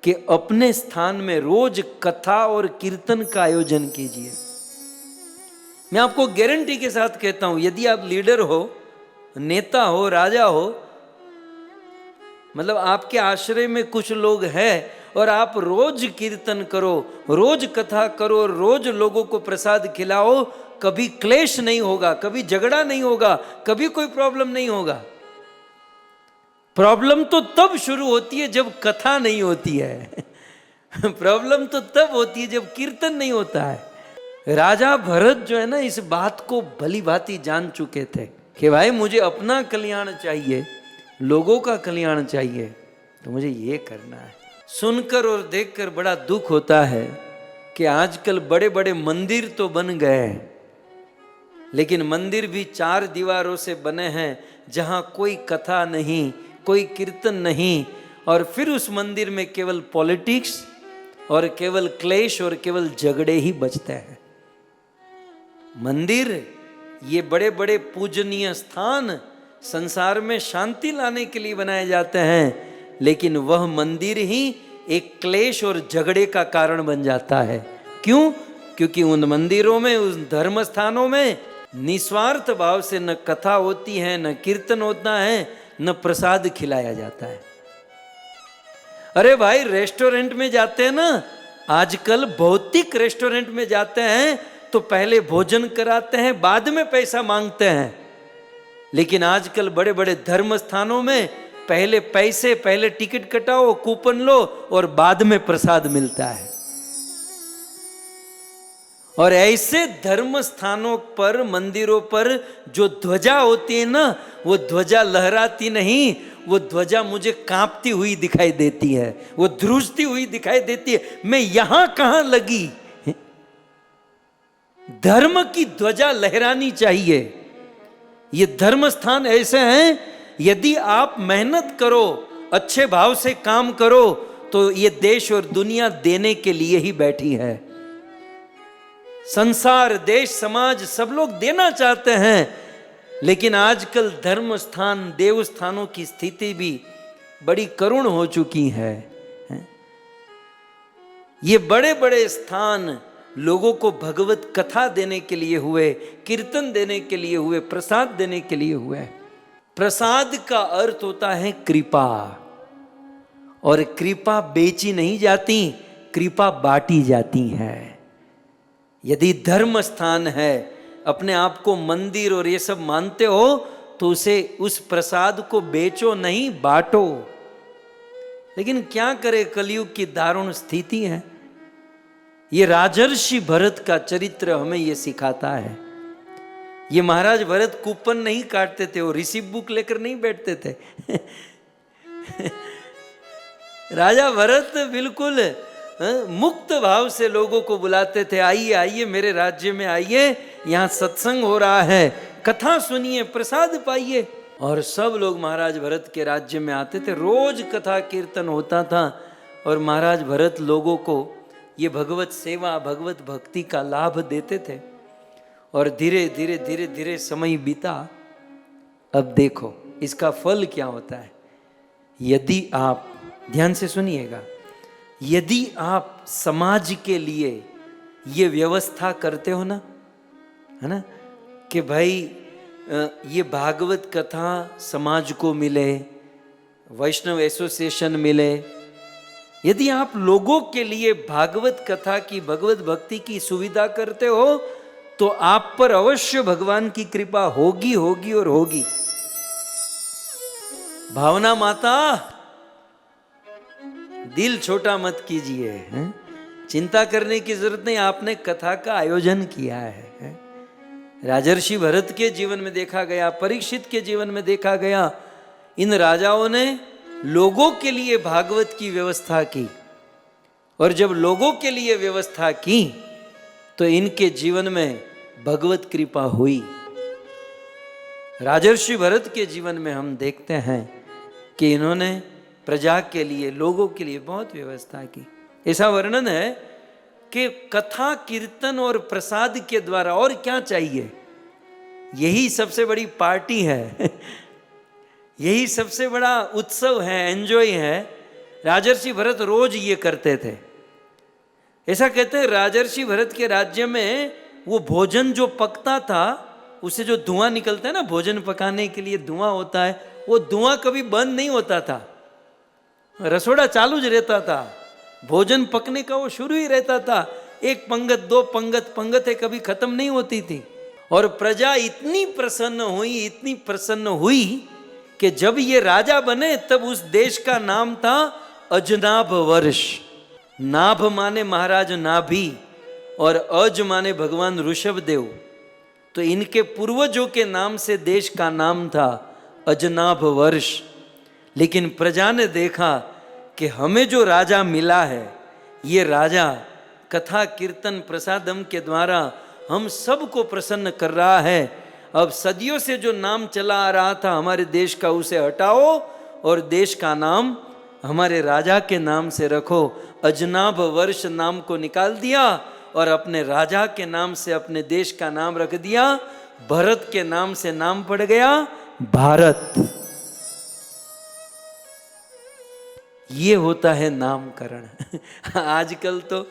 कि अपने स्थान में रोज कथा और कीर्तन का आयोजन कीजिए। मैं आपको गारंटी के साथ कहता हूं, यदि आप लीडर हो, नेता हो, राजा हो, मतलब आपके आश्रय में कुछ लोग हैं और आप रोज कीर्तन करो, रोज कथा करो, रोज लोगों को प्रसाद खिलाओ, कभी क्लेश नहीं होगा, कभी झगड़ा नहीं होगा, कभी कोई प्रॉब्लम नहीं होगा। प्रॉब्लम तो तब शुरू होती है जब कथा नहीं होती है। प्रॉब्लम तो तब होती है जब कीर्तन नहीं होता है। राजा भरत जो है ना, इस बात को भली भांति जान चुके थे कि भाई मुझे अपना कल्याण चाहिए, लोगों का कल्याण चाहिए, तो मुझे ये करना है। सुनकर और देखकर बड़ा दुख होता है कि आजकल बड़े बड़े मंदिर तो बन गए, लेकिन मंदिर भी 4 दीवारों से बने हैं, जहां कोई कथा नहीं, कोई कीर्तन नहीं, और फिर उस मंदिर में केवल पॉलिटिक्स और केवल क्लेश और केवल झगड़े ही बचते हैं। मंदिर, ये बड़े बड़े पूजनीय स्थान संसार में शांति लाने के लिए बनाए जाते हैं, लेकिन वह मंदिर ही एक क्लेश और झगड़े का कारण बन जाता है। क्यों? क्योंकि उन मंदिरों में, उन धर्म स्थानों में निस्वार्थ भाव से न कथा होती है, न कीर्तन होता है, न प्रसाद खिलाया जाता है। अरे भाई, रेस्टोरेंट में जाते हैं ना, आजकल भौतिक रेस्टोरेंट में जाते हैं तो पहले भोजन कराते हैं, बाद में पैसा मांगते हैं। लेकिन आजकल बड़े बड़े धर्म स्थानों में पहले पैसे, पहले टिकट कटाओ, कूपन लो और बाद में प्रसाद मिलता है। और ऐसे धर्म स्थानों पर, मंदिरों पर जो ध्वजा होती है ना, वो ध्वजा लहराती नहीं, वो ध्वजा मुझे कांपती हुई दिखाई देती है, वो ध्रुजती हुई दिखाई देती है। मैं यहां कहां लगी? धर्म की ध्वजा लहरानी चाहिए। ये धर्म स्थान ऐसे हैं, यदि आप मेहनत करो, अच्छे भाव से काम करो, तो ये देश और दुनिया देने के लिए ही बैठी है। संसार, देश, समाज सब लोग देना चाहते हैं, लेकिन आजकल धर्म स्थान, देव स्थानों की स्थिति भी बड़ी करुण हो चुकी है। ये बड़े बड़े स्थान लोगों को भगवत कथा देने के लिए हुए, कीर्तन देने के लिए हुए, प्रसाद देने के लिए हुए। प्रसाद का अर्थ होता है कृपा, और कृपा बेची नहीं जाती, कृपा बांटी जाती है। यदि धर्म स्थान है, अपने आप को मंदिर और ये सब मानते हो, तो उसे, उस प्रसाद को बेचो नहीं, बांटो। लेकिन क्या करे, कलयुग की दारुण स्थिति है। ये राजर्षि भरत का चरित्र हमें ये सिखाता है। ये महाराज भरत कूपन नहीं काटते थे, वो रिसीप बुक लेकर नहीं बैठते थे। राजा भरत बिल्कुल मुक्त भाव से लोगों को बुलाते थे, आइए आइए मेरे राज्य में आइए, यहाँ सत्संग हो रहा है, कथा सुनिए, प्रसाद पाइए। और सब लोग महाराज भरत के राज्य में आते थे, रोज कथा कीर्तन होता था, और महाराज भरत लोगों को ये भगवत सेवा, भगवत भक्ति का लाभ देते थे। और धीरे धीरे धीरे धीरे समय बीता। अब देखो इसका फल क्या होता है। यदि आप, ध्यान से सुनिएगा, यदि आप समाज के लिए ये व्यवस्था करते हो ना, है ना, कि भाई ये भागवत कथा समाज को मिले, वैष्णव एसोसिएशन मिले, यदि आप लोगों के लिए भागवत कथा की, भगवत भक्ति की सुविधा करते हो, तो आप पर अवश्य भगवान की कृपा होगी, होगी और होगी। भावना माता, दिल छोटा मत कीजिए, चिंता करने की जरूरत नहीं, आपने कथा का आयोजन किया है। राजर्षि भरत के जीवन में देखा गया, परीक्षित के जीवन में देखा गया, इन राजाओं ने लोगों के लिए भागवत की व्यवस्था की, और जब लोगों के लिए व्यवस्था की तो इनके जीवन में भगवत कृपा हुई। राजर्षि भरत के जीवन में हम देखते हैं कि इन्होंने प्रजा के लिए, लोगों के लिए बहुत व्यवस्था की। ऐसा वर्णन है कि कथा, कीर्तन और प्रसाद के द्वारा और क्या चाहिए, यही सबसे बड़ी पार्टी है। यही सबसे बड़ा उत्सव है, एंजॉय है। राजर्षि भरत रोज ये करते थे। ऐसा कहते हैं राजर्षि भरत के राज्य में वो भोजन जो पकता था, उससे जो धुआं निकलता है ना, भोजन पकाने के लिए धुआं होता है, वो धुआं कभी बंद नहीं होता था, रसोड़ा चालू ज रहता था। भोजन पकने का वो शुरू ही रहता था, एक पंगत, दो पंगत, पंगतें कभी खत्म नहीं होती थी। और प्रजा इतनी प्रसन्न हुई कि जब ये राजा बने तब उस देश का नाम था अजनाभ वर्ष। नाभ माने महाराज नाभि और अज माने भगवान ऋषभदेव, तो इनके पूर्वजों के नाम से देश का नाम था अजनाभ वर्ष। लेकिन प्रजा ने देखा कि हमें जो राजा मिला है, ये राजा कथा कीर्तन प्रसादम के द्वारा हम सबको प्रसन्न कर रहा है। अब सदियों से जो नाम चला आ रहा था हमारे देश का, उसे हटाओ और देश का नाम हमारे राजा के नाम से रखो। अजनाभ वर्ष नाम को निकाल दिया और अपने राजा के नाम से अपने देश का नाम रख दिया। भरत के नाम से नाम पड़ गया भारत। ये होता है नामकरण। आजकल तो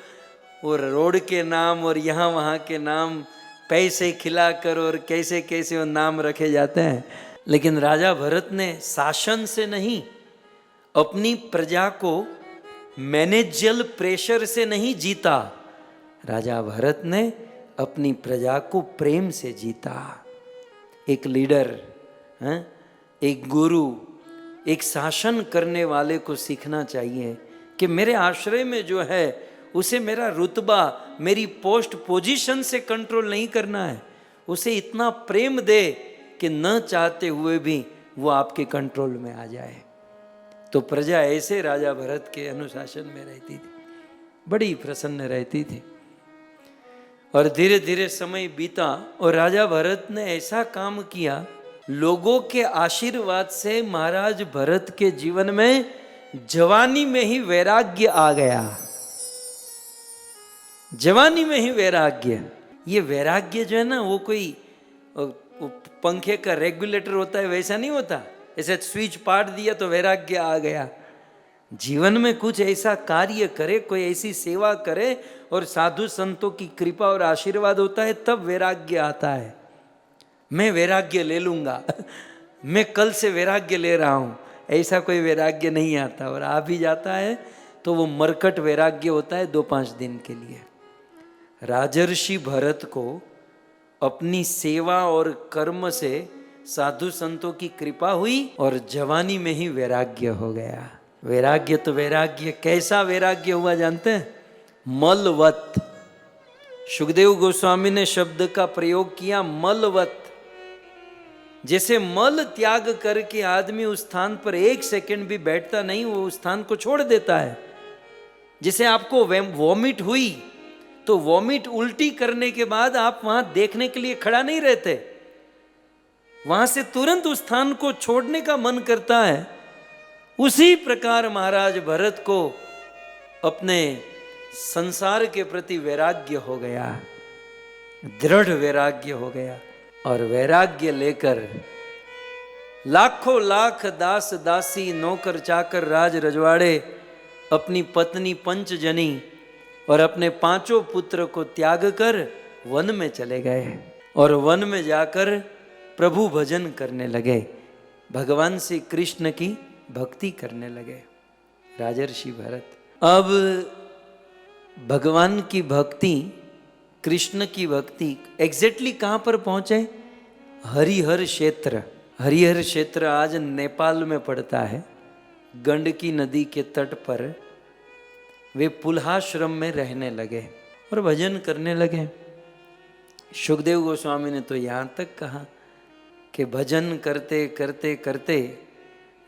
वो रोड के नाम और यहाँ वहाँ के नाम पैसे खिलाकर और कैसे कैसे वो नाम रखे जाते हैं। लेकिन राजा भरत ने शासन से नहीं, अपनी प्रजा को मैनेजियल प्रेशर से नहीं जीता। राजा भरत ने अपनी प्रजा को प्रेम से जीता। एक लीडर, एक गुरु, एक शासन करने वाले को सीखना चाहिए कि मेरे आश्रय में जो है उसे मेरा रुतबा, मेरी पोस्ट पोजीशन से कंट्रोल नहीं करना है। उसे इतना प्रेम दे कि न चाहते हुए भी वो आपके कंट्रोल में आ जाए। तो प्रजा ऐसे राजा भरत के अनुशासन में रहती थी, बड़ी प्रसन्न रहती थी। और धीरे धीरे समय बीता और राजा भरत ने ऐसा काम किया, लोगों के आशीर्वाद से महाराज भरत के जीवन में जवानी में ही वैराग्य आ गया। जवानी में ही वैराग्य। ये वैराग्य जो है ना, वो कोई पंखे का रेगुलेटर होता है वैसा नहीं होता, ऐसे स्विच पाट दिया तो वैराग्य आ गया। जीवन में कुछ ऐसा कार्य करे, कोई ऐसी सेवा करे और साधु संतों की कृपा और आशीर्वाद होता है, तब वैराग्य आता है। मैं वैराग्य ले लूंगा, मैं कल से वैराग्य ले रहा हूं, ऐसा कोई वैराग्य नहीं आता। और आ भी जाता है तो वो मरकट वैराग्य होता है 2-5 दिन के लिए। राजर्षि भरत को अपनी सेवा और कर्म से साधु संतों की कृपा हुई और जवानी में ही वैराग्य हो गया। वैराग्य तो वैराग्य, कैसा वैराग्य हुआ जानते हैं? मलवत। सुखदेव गोस्वामी ने शब्द का प्रयोग किया मलवत। जैसे मल त्याग करके आदमी उस स्थान पर 1 सेकंड भी बैठता नहीं, वो उस स्थान को छोड़ देता है। जैसे आपको वॉमिट हुई तो वॉमिट उल्टी करने के बाद आप वहां देखने के लिए खड़ा नहीं रहते, वहां से तुरंत उस स्थान को छोड़ने का मन करता है। उसी प्रकार महाराज भरत को अपने संसार के प्रति वैराग्य हो गया, दृढ़ वैराग्य हो गया। और वैराग्य लेकर लाखों लाख दास दासी, नौकर चाकर, राज रजवाड़े, अपनी पत्नी पंचजनी और अपने 5 पुत्र को त्याग कर वन में चले गए और वन में जाकर प्रभु भजन करने लगे, भगवान श्री कृष्ण की भक्ति करने लगे राजर्षि भरत। अब भगवान की भक्ति, कृष्ण की भक्ति एग्जैक्टली कहाँ पर पहुँचे? हरिहर क्षेत्र। हरिहर क्षेत्र आज नेपाल में पड़ता है। गंडकी नदी के तट पर वे पुल्हाश्रम में रहने लगे और भजन करने लगे। सुखदेव गोस्वामी ने तो यहाँ तक कहा कि भजन करते करते करते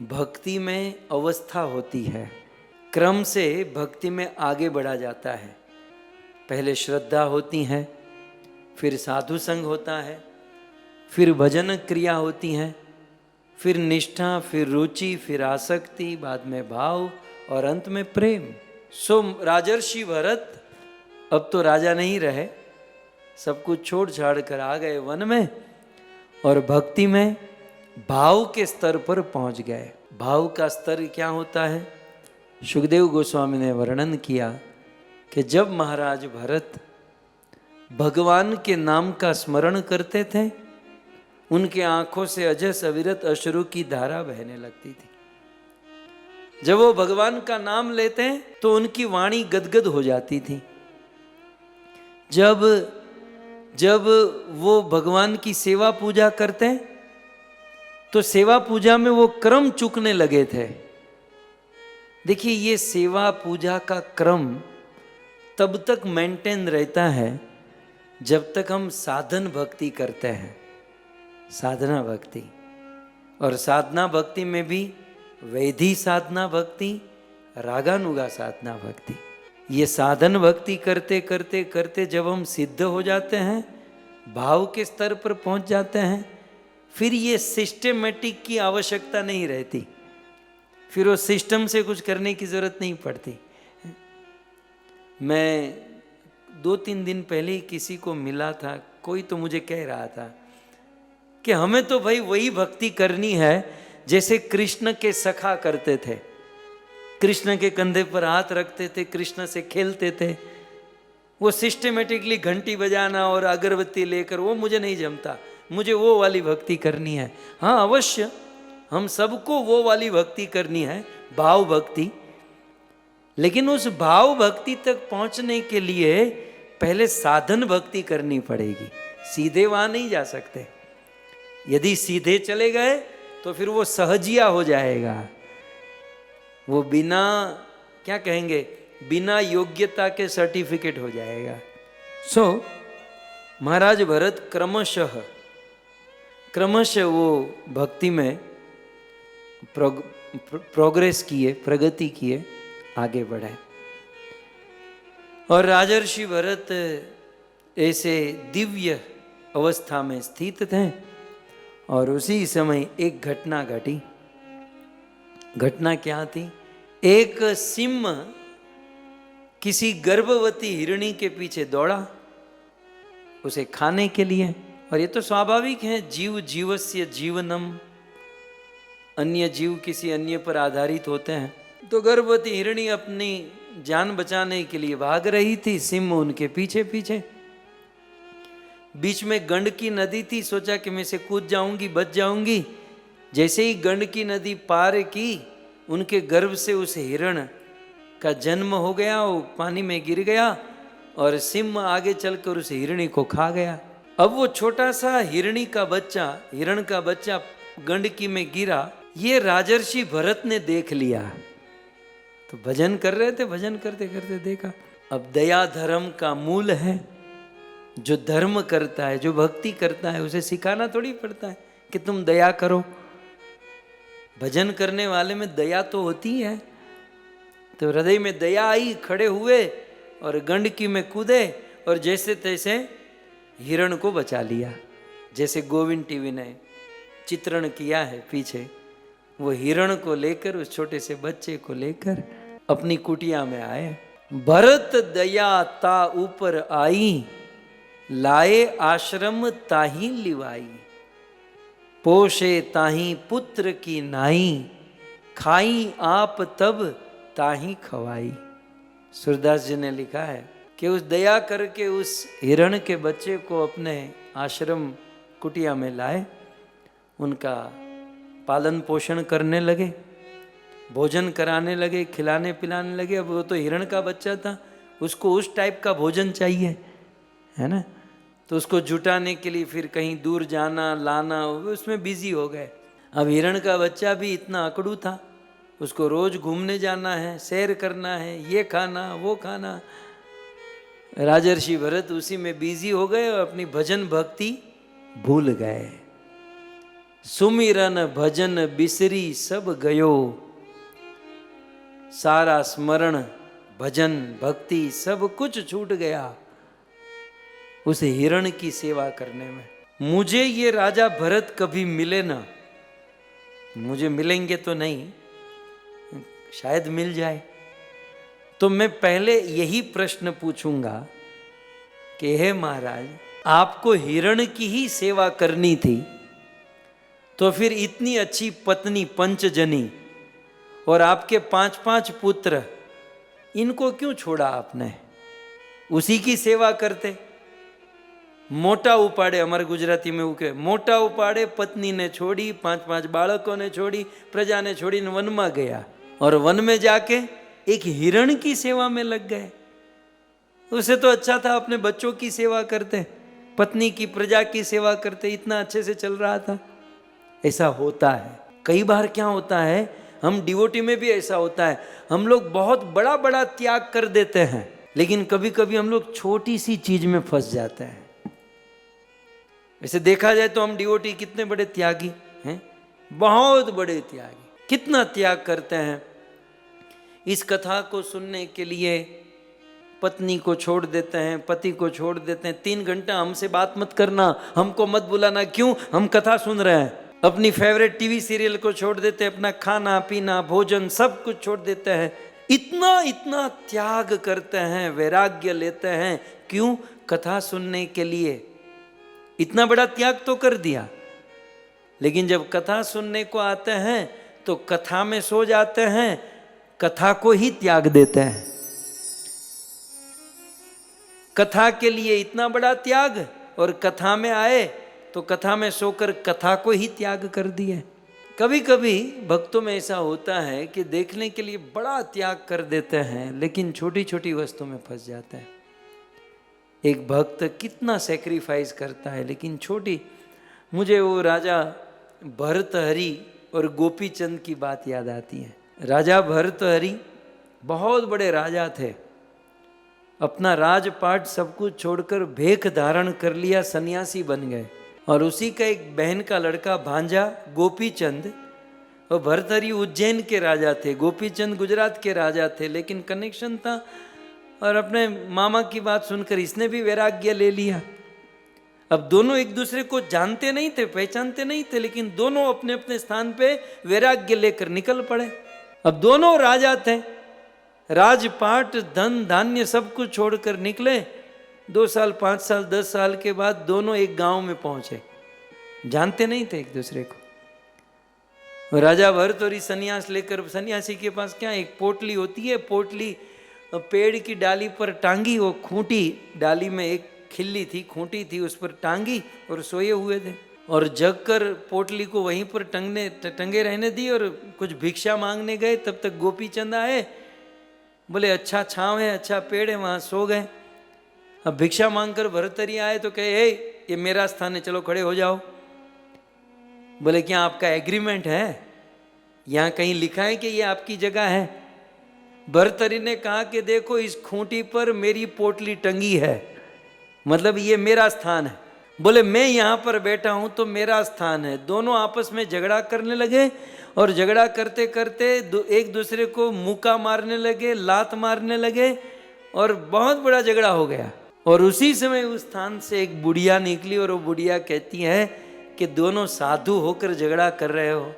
भक्ति में अवस्था होती है, क्रम से भक्ति में आगे बढ़ा जाता है। पहले श्रद्धा होती है, फिर साधु संग होता है, फिर भजन क्रिया होती है, फिर निष्ठा, फिर रुचि, फिर आसक्ति, बाद में भाव और अंत में प्रेम। सो राजर्षि भरत अब तो राजा नहीं रहे, सब कुछ छोड़ छाड़ कर आ गए वन में और भक्ति में भाव के स्तर पर पहुंच गए। भाव का स्तर क्या होता है? सुखदेव गोस्वामी ने वर्णन किया कि जब महाराज भरत भगवान के नाम का स्मरण करते थे, उनके आंखों से अजस अविरत अश्रु की धारा बहने लगती थी। जब वो भगवान का नाम लेते हैं तो उनकी वाणी गदगद हो जाती थी। जब जब वो भगवान की सेवा पूजा करते हैं तो सेवा पूजा में वो क्रम चूकने लगे थे। देखिए, ये सेवा पूजा का क्रम तब तक मेंटेन रहता है जब तक हम साधन भक्ति करते हैं, साधना भक्ति। और साधना भक्ति में भी वैधि साधना भक्ति, रागानुगा साधना भक्ति। ये साधन भक्ति करते करते करते जब हम सिद्ध हो जाते हैं, भाव के स्तर पर पहुंच जाते हैं, फिर ये सिस्टेमेटिक की आवश्यकता नहीं रहती, फिर वो सिस्टम से कुछ करने की जरूरत नहीं पड़ती। मैं 2-3 दिन पहले ही किसी को मिला था, कोई तो मुझे कह रहा था कि हमें तो भाई वही भक्ति करनी है जैसे कृष्ण के सखा करते थे। कृष्ण के कंधे पर हाथ रखते थे, कृष्ण से खेलते थे। वो सिस्टेमेटिकली घंटी बजाना और अगरबत्ती लेकर, वो मुझे नहीं जमता। मुझे वो वाली भक्ति करनी है। हाँ, अवश्य हम सबको वो वाली भक्ति करनी है, भाव भक्ति। लेकिन उस भाव भक्ति तक पहुंचने के लिए पहले साधन भक्ति करनी पड़ेगी। सीधे वहां नहीं जा सकते। यदि सीधे चले गए तो फिर वो सहजिया हो जाएगा। वो बिना, क्या कहेंगे, बिना योग्यता के सर्टिफिकेट हो जाएगा। महाराज भरत क्रमशः वो भक्ति में प्रोग्रेस किए, प्रगति किए, आगे बढ़े। और राजर्षि भरत ऐसे दिव्य अवस्था में स्थित थे और उसी समय एक घटना घटी। घटना क्या थी? एक सिंह किसी गर्भवती हिरणी के पीछे दौड़ा उसे खाने के लिए। और ये तो स्वाभाविक है, जीव जीवस्य जीवनम, अन्य जीव किसी अन्य पर आधारित होते हैं। तो गर्भवती हिरणी अपनी जान बचाने के लिए भाग रही थी, सिंह उनके पीछे पीछे। बीच में गंडकी नदी थी, सोचा कि मैं इसे कूद जाऊंगी, बच जाऊंगी। जैसे ही गंडकी नदी पार की, उनके गर्भ से उस हिरण का जन्म हो गया। वो पानी में गिर गया और सिंह आगे चलकर उस हिरणी को खा गया। अब वो छोटा सा हिरण का बच्चा गंडकी में गिरा। ये राजर्षि भरत ने देख लिया। तो भजन कर रहे थे, भजन करते करते देखा। अब दया धर्म का मूल है। जो धर्म करता है, जो भक्ति करता है, उसे सिखाना थोड़ी पड़ता है कि तुम दया करो। भजन करने वाले में दया तो होती है। तो हृदय में दया आई, खड़े हुए और गंडकी में कूदे और जैसे तैसे हिरण को बचा लिया। जैसे गोविंद टीवी ने चित्रण किया है पीछे, वो हिरण को लेकर, उस छोटे से बच्चे को लेकर अपनी कुटिया में आए। भरत दया ता ऊपर आई, लाए आश्रम ताही लिवाई। पोषे ताही पुत्र की नाई, खाई आप तब ताही खवाई। सूरदास जी ने लिखा है कि उस दया करके उस हिरण के बच्चे को अपने आश्रम कुटिया में लाए, उनका पालन पोषण करने लगे, भोजन कराने लगे, खिलाने पिलाने लगे। अब वो तो हिरण का बच्चा था, उसको उस टाइप का भोजन चाहिए, है ना। तो उसको जुटाने के लिए फिर कहीं दूर जाना लाना, उसमें बिजी हो गए। अब हिरण का बच्चा भी इतना अकड़ू था, उसको रोज घूमने जाना है, सैर करना है, ये खाना वो खाना। राजर्षि भरत उसी में बिजी हो गए और अपनी भजन भक्ति भूल गए। सुमिरन भजन बिसरी सब गयो, सारा स्मरण भजन भक्ति सब कुछ छूट गया उस हिरण की सेवा करने में। मुझे ये राजा भरत कभी मिले ना, मुझे मिलेंगे तो नहीं, शायद मिल जाए, तो मैं पहले यही प्रश्न पूछूंगा कि हे महाराज, आपको हिरण की ही सेवा करनी थी तो फिर इतनी अच्छी पत्नी पंचजनी और आपके 5-5 पुत्र, इनको क्यों छोड़ा आपने? उसी की सेवा करते। मोटा उपाड़े, हमारे गुजराती में वो कहे, मोटा उपाड़े पत्नी ने छोड़ी, 5-5 बालकों ने छोड़ी, प्रजा ने छोड़ी, वन में गया और वन में जाके एक हिरण की सेवा में लग गए। उसे तो अच्छा था अपने बच्चों की सेवा करते, पत्नी की, प्रजा की सेवा करते, इतना अच्छे से चल रहा था। ऐसा होता है कई बार। क्या होता है, हम डिवोटी में भी ऐसा होता है, हम लोग बहुत बड़ा बड़ा त्याग कर देते हैं, लेकिन कभी कभी हम लोग छोटी सी चीज में फंस जाते हैं। वैसे देखा जाए तो हम डिवोटी कितने बड़े त्यागी हैं, बहुत बड़े त्यागी, कितना त्याग करते हैं। इस कथा को सुनने के लिए पत्नी को छोड़ देते हैं, पति को छोड़ देते हैं, 3 घंटा हमसे बात मत करना, हमको मत बुलाना। क्यों? हम कथा सुन रहे हैं। अपनी फेवरेट टीवी सीरियल को छोड़ देते हैं, अपना खाना पीना भोजन सब कुछ छोड़ देते हैं। इतना इतना त्याग करते हैं, वैराग्य लेते हैं। क्यों? कथा सुनने के लिए। इतना बड़ा त्याग तो कर दिया, लेकिन जब कथा सुनने को आते हैं तो कथा में सो जाते हैं, कथा को ही त्याग देते हैं। कथा के लिए इतना बड़ा त्याग, और कथा में आए तो कथा में सोकर कथा को ही त्याग कर दिए। कभी कभी भक्तों में ऐसा होता है कि देखने के लिए बड़ा त्याग कर देते हैं, लेकिन छोटी छोटी वस्तु में फंस जाते हैं। एक भक्त कितना सेक्रीफाइस करता है, लेकिन छोटी। मुझे वो राजा भर्तहरि और गोपीचंद की बात याद आती है। राजा भर्तहरि बहुत बड़े राजा थे, अपना राजपाट सब कुछ छोड़कर भेख धारण कर लिया, सन्यासी बन गए। और उसी का एक बहन का लड़का भांजा गोपीचंद, और भर्तहरि उज्जैन के राजा थे, गोपीचंद गुजरात के राजा थे, लेकिन कनेक्शन था। और अपने मामा की बात सुनकर इसने भी वैराग्य ले लिया। अब दोनों एक दूसरे को जानते नहीं थे, पहचानते नहीं थे, लेकिन दोनों अपने अपने स्थान पे वैराग्य लेकर निकल पड़े। अब दोनों राजा थे, राजपाट धन धान्य सब कुछ छोड़कर निकले। 2 साल 5 साल 10 साल के बाद दोनों एक गांव में पहुंचे, जानते नहीं थे एक दूसरे को। राजा भर्तहरि सन्यास लेकर, सन्यासी के पास क्या एक पोटली होती है, पोटली पेड़ की डाली पर टांगी, वो खूंटी डाली में एक खिल्ली थी, खूंटी थी, उस पर टांगी और सोए हुए थे। और जग कर पोटली को वहीं पर टंगे रहने दी और कुछ भिक्षा मांगने गए। तब तक गोपीचंद आए, बोले अच्छा छांव है, अच्छा पेड़ है, वहां सो गए। अब भिक्षा मांगकर भर्तहरि आए तो कहे, हे ये मेरा स्थान है, चलो खड़े हो जाओ। बोले क्या आपका एग्रीमेंट है, यहाँ कहीं लिखा है कि ये आपकी जगह है? भर्तहरि ने कहा कि देखो इस खूंटी पर मेरी पोटली टंगी है, मतलब ये मेरा स्थान है। बोले मैं यहाँ पर बैठा हूँ तो मेरा स्थान है। दोनों आपस में झगड़ा करने लगे, और झगड़ा करते करते एक दूसरे को मुक्का मारने लगे, लात मारने लगे, और बहुत बड़ा झगड़ा हो गया। और उसी समय उस स्थान से एक बुढ़िया निकली, और वो बुढ़िया कहती है कि दोनों साधु होकर झगड़ा कर रहे हो,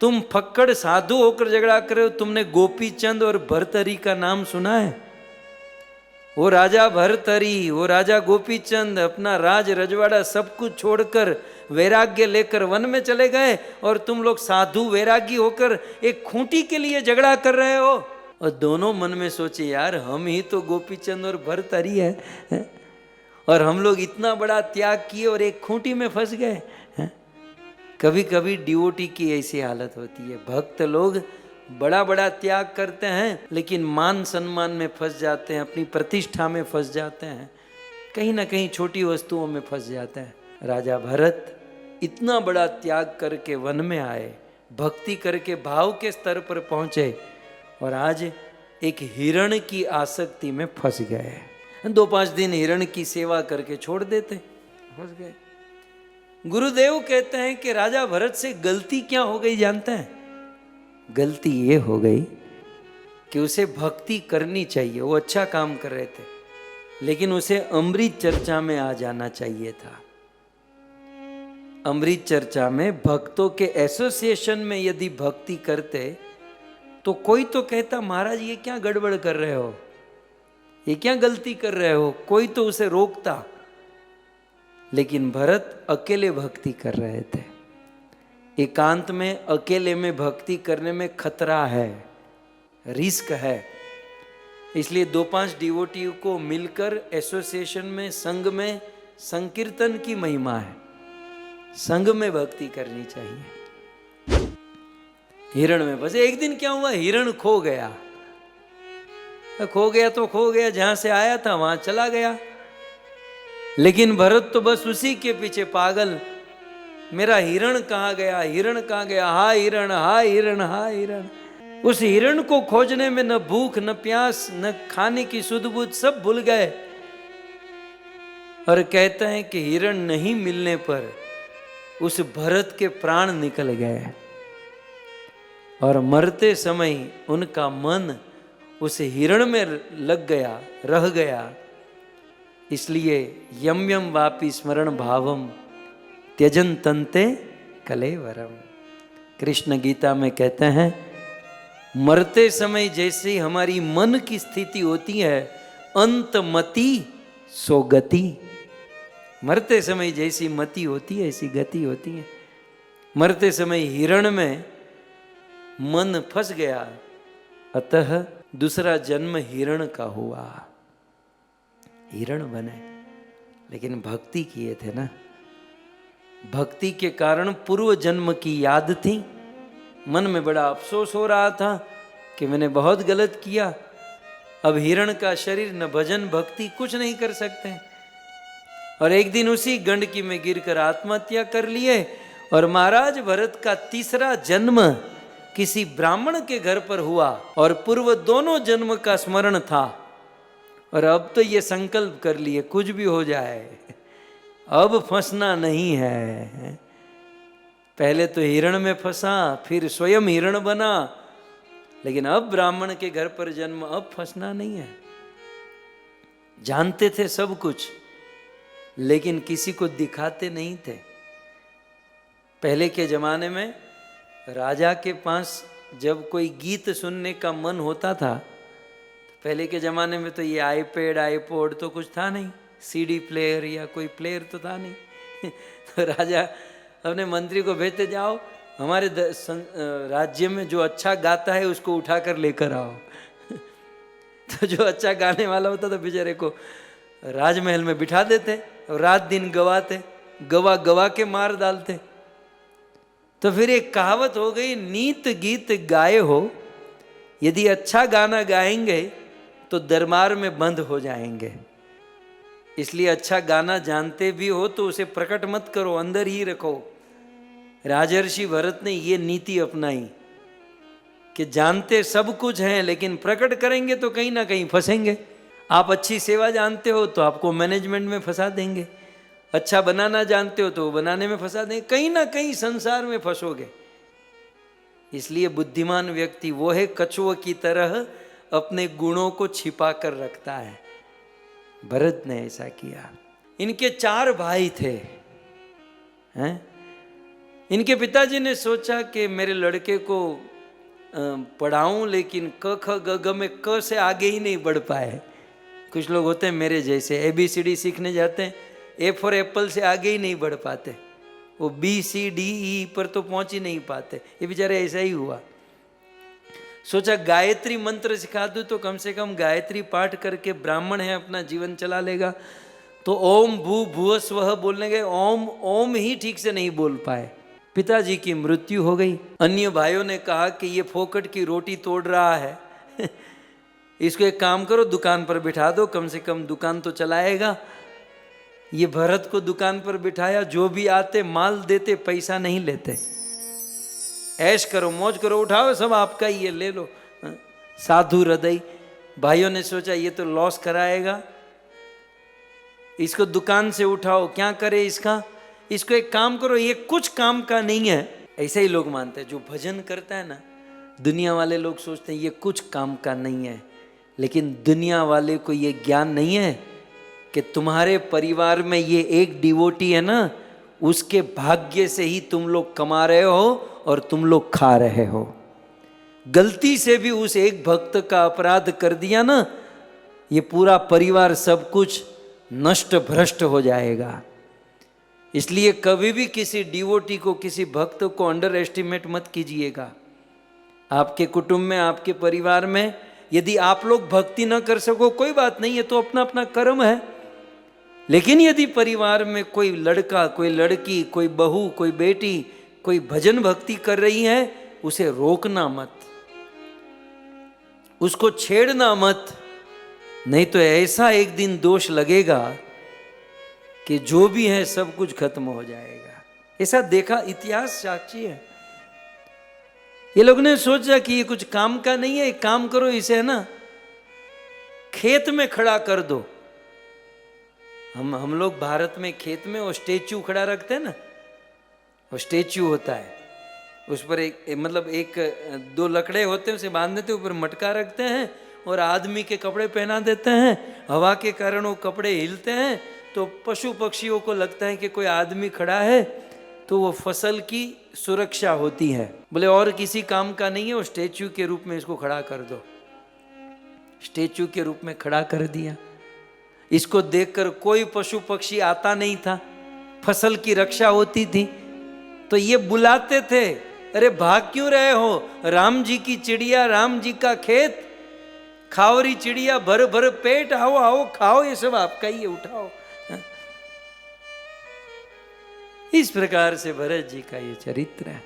तुम फक्कड़ साधु होकर झगड़ा कर रहे हो। तुमने गोपीचंद और भर्तहरि का नाम सुना है? वो राजा भर्तहरि, वो राजा गोपीचंद अपना राज रजवाड़ा सब कुछ छोड़कर वैराग्य लेकर वन में चले गए, और तुम लोग साधु वैरागी होकर एक खूंटी के लिए झगड़ा कर रहे हो। और दोनों मन में सोचे, यार हम ही तो गोपीचंद और भर्तहरि है, और हम लोग इतना बड़ा त्याग किए और एक खूंटी में फंस गए। कभी कभी डिवोटी की ऐसी हालत होती है। भक्त लोग बड़ा बड़ा त्याग करते हैं, लेकिन मान सम्मान में फंस जाते हैं, अपनी प्रतिष्ठा में फंस जाते हैं, कहीं ना कहीं छोटी वस्तुओं में फंस जाते हैं। राजा भरत इतना बड़ा त्याग करके वन में आए, भक्ति करके भाव के स्तर पर पहुंचे, और आज एक हिरण की आसक्ति में फंस गए। 2-5 दिन हिरण की सेवा करके छोड़ देते, फंस गए। गुरुदेव कहते हैं कि राजा भरत से गलती क्या हो गई जानते हैं? गलती ये हो गई कि उसे भक्ति करनी चाहिए, वो अच्छा काम कर रहे थे, लेकिन उसे अमृत चर्चा में आ जाना चाहिए था। अमृत चर्चा में भक्तों के एसोसिएशन में यदि भक्ति करते तो कोई तो कहता, महाराज ये क्या गड़बड़ कर रहे हो, ये क्या गलती कर रहे हो, कोई तो उसे रोकता। लेकिन भरत अकेले भक्ति कर रहे थे। एकांत में अकेले में भक्ति करने में खतरा है, रिस्क है। इसलिए 2-5 डिवोटी को मिलकर एसोसिएशन में, संघ में, संकीर्तन की महिमा है, संघ में भक्ति करनी चाहिए। हिरण में फंसे। एक दिन क्या हुआ, हिरण खो गया। खो गया तो खो गया, जहां से आया था वहां चला गया। लेकिन भरत तो बस उसी के पीछे पागल, मेरा हिरण कहाँ गया, हिरण कहाँ गया, हा हिरण, हा हिरण, हा हिरण। उस हिरण को खोजने में न भूख न प्यास न खाने की सुध बुध, सब भूल गए। और कहते हैं कि हिरण नहीं मिलने पर उस भरत के प्राण निकल गए और मरते समय उनका मन उस हिरण में लग गया, रह गया। इसलिए यम यम वापि स्मरण भावम त्यजन तंते कलेवरम। कृष्ण गीता में कहते हैं, मरते समय जैसी हमारी मन की स्थिति होती है, अंतमति सो गति। मरते समय जैसी मति होती है ऐसी गति होती है। मरते समय हिरण में मन फंस गया, अतः दूसरा जन्म हिरण का हुआ, हिरण बने। लेकिन भक्ति किए थे ना, भक्ति के कारण पूर्व जन्म की याद थी। मन में बड़ा अफसोस हो रहा था कि मैंने बहुत गलत किया। अब हिरण का शरीर, न भजन भक्ति कुछ नहीं कर सकते। और एक दिन उसी गंडकी में गिरकर आत्महत्या कर लिए। और महाराज भरत का तीसरा जन्म किसी ब्राह्मण के घर पर हुआ और पूर्व दोनों जन्म का स्मरण था। और अब तो ये संकल्प कर लिए, कुछ भी हो जाए अब फंसना नहीं है। पहले तो हिरण में फंसा, फिर स्वयं हिरण बना, लेकिन अब ब्राह्मण के घर पर जन्म, अब फंसना नहीं है। जानते थे सब कुछ, लेकिन किसी को दिखाते नहीं थे। पहले के जमाने में राजा के पास जब कोई गीत सुनने का मन होता था, पहले के जमाने में तो ये आईपैड आईपॉड तो कुछ था नहीं, सीडी प्लेयर या कोई प्लेयर तो था नहीं। तो राजा अपने मंत्री को भेजते, जाओ हमारे राज्य में जो अच्छा गाता है उसको उठा कर लेकर आओ। तो जो अच्छा गाने वाला होता था बेचारे को राजमहल में बिठा देते और रात दिन गवाते, गवा गवा के मार डालते। तो फिर एक कहावत हो गई, नीत गीत गाए हो, यदि अच्छा गाना गाएंगे तो दरबार में बंद हो जाएंगे। इसलिए अच्छा गाना जानते भी हो तो उसे प्रकट मत करो, अंदर ही रखो। राजर्षि भरत ने ये नीति अपनाई कि जानते सब कुछ हैं, लेकिन प्रकट करेंगे तो कहीं ना कहीं फंसेंगे। आप अच्छी सेवा जानते हो तो आपको मैनेजमेंट में फंसा देंगे, अच्छा बनाना जानते हो तो बनाने में फंसा देंगे, कहीं ना कहीं संसार में फंसोगे। इसलिए बुद्धिमान व्यक्ति वो है कछुआ की तरह अपने गुणों को छिपा कर रखता है। भरत ने ऐसा किया। इनके 4 भाई थे, हैं? इनके पिताजी ने सोचा कि मेरे लड़के को पढ़ाऊं, लेकिन क ख ग घ में क से आगे ही नहीं बढ़ पाए। कुछ लोग होते हैं मेरे जैसे, ABCD सीखने जाते हैं, A फॉर एप्पल से आगे ही नहीं बढ़ पाते, वो BCDE पर तो पहुंच ही नहीं पाते। ये बेचारे ऐसा ही हुआ। सोचा गायत्री मंत्र सिखा दूं तो कम से कम गायत्री पाठ करके ब्राह्मण है अपना जीवन चला लेगा। तो ओम भू भुव स्वः बोलने गए, ओम ओम ही ठीक से नहीं बोल पाए। पिताजी की मृत्यु हो गई। अन्य भाइयों ने कहा कि ये फोकट की रोटी तोड़ रहा है, इसको एक काम करो दुकान पर बिठा दो, कम से कम दुकान तो चलाएगा। ये भरत को दुकान पर बिठाया, जो भी आते माल देते, पैसा नहीं लेते। ऐश करो मौज करो, उठाओ सब आपका ही है, ले लो। साधु हृदय भाइयों ने सोचा ये तो लॉस कराएगा, इसको दुकान से उठाओ, क्या करे इसका, इसको एक काम करो, ये कुछ काम का नहीं है। ऐसे ही लोग मानते हैं। जो भजन करता है ना, दुनिया वाले लोग सोचते हैं ये कुछ काम का नहीं है, लेकिन दुनिया वाले को ये ज्ञान नहीं है कि तुम्हारे परिवार में ये एक डिवोटी है ना, उसके भाग्य से ही तुम लोग कमा रहे हो और तुम लोग खा रहे हो। गलती से भी उस एक भक्त का अपराध कर दिया ना, ये पूरा परिवार सब कुछ नष्ट भ्रष्ट हो जाएगा। इसलिए कभी भी किसी डिवोटी को, किसी भक्त को अंडर एस्टिमेट मत कीजिएगा। आपके कुटुंब में, आपके परिवार में यदि आप लोग भक्ति न कर सको कोई बात नहीं है, तो अपना अपना कर्म है। लेकिन यदि परिवार में कोई लड़का, कोई लड़की, कोई बहू, कोई बेटी, कोई भजन भक्ति कर रही है, उसे रोकना मत, उसको छेड़ना मत, नहीं तो ऐसा एक दिन दोष लगेगा कि जो भी है सब कुछ खत्म हो जाएगा। ऐसा देखा, इतिहास साक्षी है। ये लोग ने सोचा कि ये कुछ काम का नहीं है, एक काम करो, इसे है ना खेत में खड़ा कर दो। हम लोग भारत में खेत में वो स्टेच्यू खड़ा रखते हैं ना, वो स्टेच्यू होता है, उस पर एक दो लकड़े होते हैं, उसे बांध देते हैं, ऊपर मटका रखते हैं और आदमी के कपड़े पहना देते हैं। हवा के कारण वो कपड़े हिलते हैं तो पशु पक्षियों को लगता है कि कोई आदमी खड़ा है, तो वो फसल की सुरक्षा होती है। बोले और किसी काम का नहीं है, वो स्टेच्यू के रूप में इसको खड़ा कर दो। स्टेच्यू के रूप में खड़ा कर दिया। इसको देखकर कोई पशु पक्षी आता नहीं था, फसल की रक्षा होती थी। तो ये बुलाते थे, अरे भाग क्यों रहे हो, राम जी की चिड़िया, राम जी का खेत, खावरी चिड़िया, भर भर पेट, आओ आओ खाओ, ये सब आपका ही है, उठाओ। इस प्रकार से भरत जी का ये चरित्र है।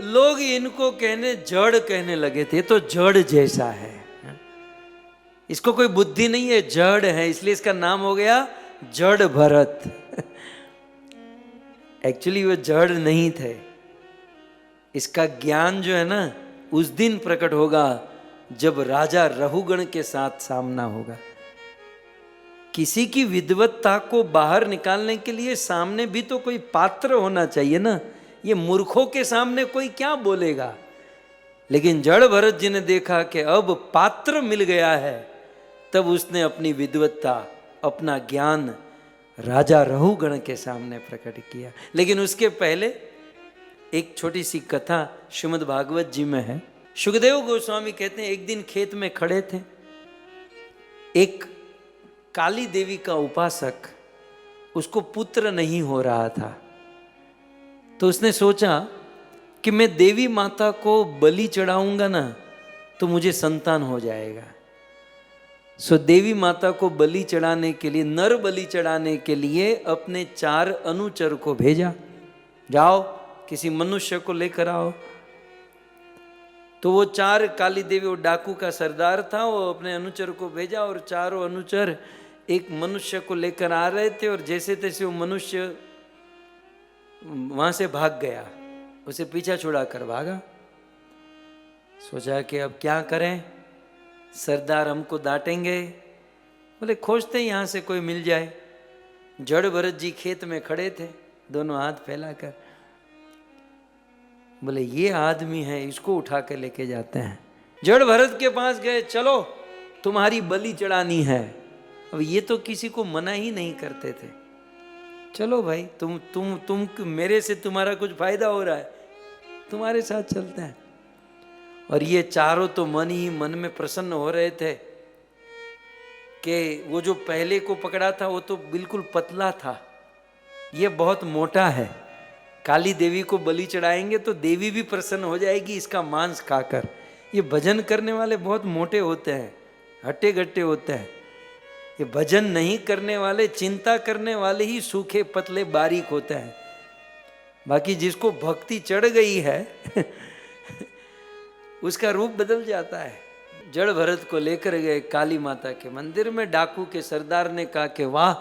लोग इनको जड़ कहने लगे थे, तो जड़ जैसा है, इसको कोई बुद्धि नहीं है, जड़ है, इसलिए इसका नाम हो गया जड़ भरत। एक्चुअली वो जड़ नहीं थे, इसका ज्ञान जो है ना उस दिन प्रकट होगा जब राजा रहुगण के साथ सामना होगा। किसी की विद्वत्ता को बाहर निकालने के लिए सामने भी तो कोई पात्र होना चाहिए ना, ये मूर्खों के सामने कोई क्या बोलेगा। लेकिन जड़ भरत जी ने देखा कि अब पात्र मिल गया है, तब उसने अपनी विद्वत्ता, अपना ज्ञान राजा रहुगण के सामने प्रकट किया। लेकिन उसके पहले एक छोटी सी कथा श्रीमद् भागवत जी में है। सुखदेव गोस्वामी कहते हैं एक दिन खेत में खड़े थे, एक काली देवी का उपासक, उसको पुत्र नहीं हो रहा था, तो उसने सोचा कि मैं देवी माता को बलि चढ़ाऊंगा ना तो मुझे संतान हो जाएगा। सो देवी माता को बलि चढ़ाने के लिए, नर बलि चढ़ाने के लिए अपने 4 अनुचर को भेजा, जाओ किसी मनुष्य को लेकर आओ। तो वो 4 काली देवी, वो डाकू का सरदार था, वो अपने अनुचर को भेजा और चारों अनुचर एक मनुष्य को लेकर आ रहे थे, और जैसे तैसे वो मनुष्य वहां से भाग गया, उसे पीछा छुड़ा कर भागा। सोचा कि अब क्या करें, सरदार हमको डांटेंगे, बोले खोजते यहाँ से कोई मिल जाए। जड़ भरत जी खेत में खड़े थे, दोनों हाथ फैलाकर, बोले ये आदमी है, इसको उठा के लेके जाते हैं। जड़ भरत के पास गए, चलो तुम्हारी बलि चढ़ानी है। अब ये तो किसी को मना ही नहीं करते थे, चलो भाई तुम मेरे से तुम्हारा कुछ फायदा हो रहा है, तुम्हारे साथ चलते हैं। और ये चारों तो मन ही मन में प्रसन्न हो रहे थे कि वो जो पहले को पकड़ा था वो तो बिल्कुल पतला था, ये बहुत मोटा है, काली देवी को बलि चढ़ाएंगे तो देवी भी प्रसन्न हो जाएगी इसका मांस खाकर। ये भजन करने वाले बहुत मोटे होते हैं, हट्टे गट्टे होते हैं, ये भजन नहीं करने वाले, चिंता करने वाले ही सूखे पतले बारीक होते हैं। बाकी जिसको भक्ति चढ़ गई है उसका रूप बदल जाता है। जड़ भरत को लेकर गए काली माता के मंदिर में। डाकू के सरदार ने कहा कि वाह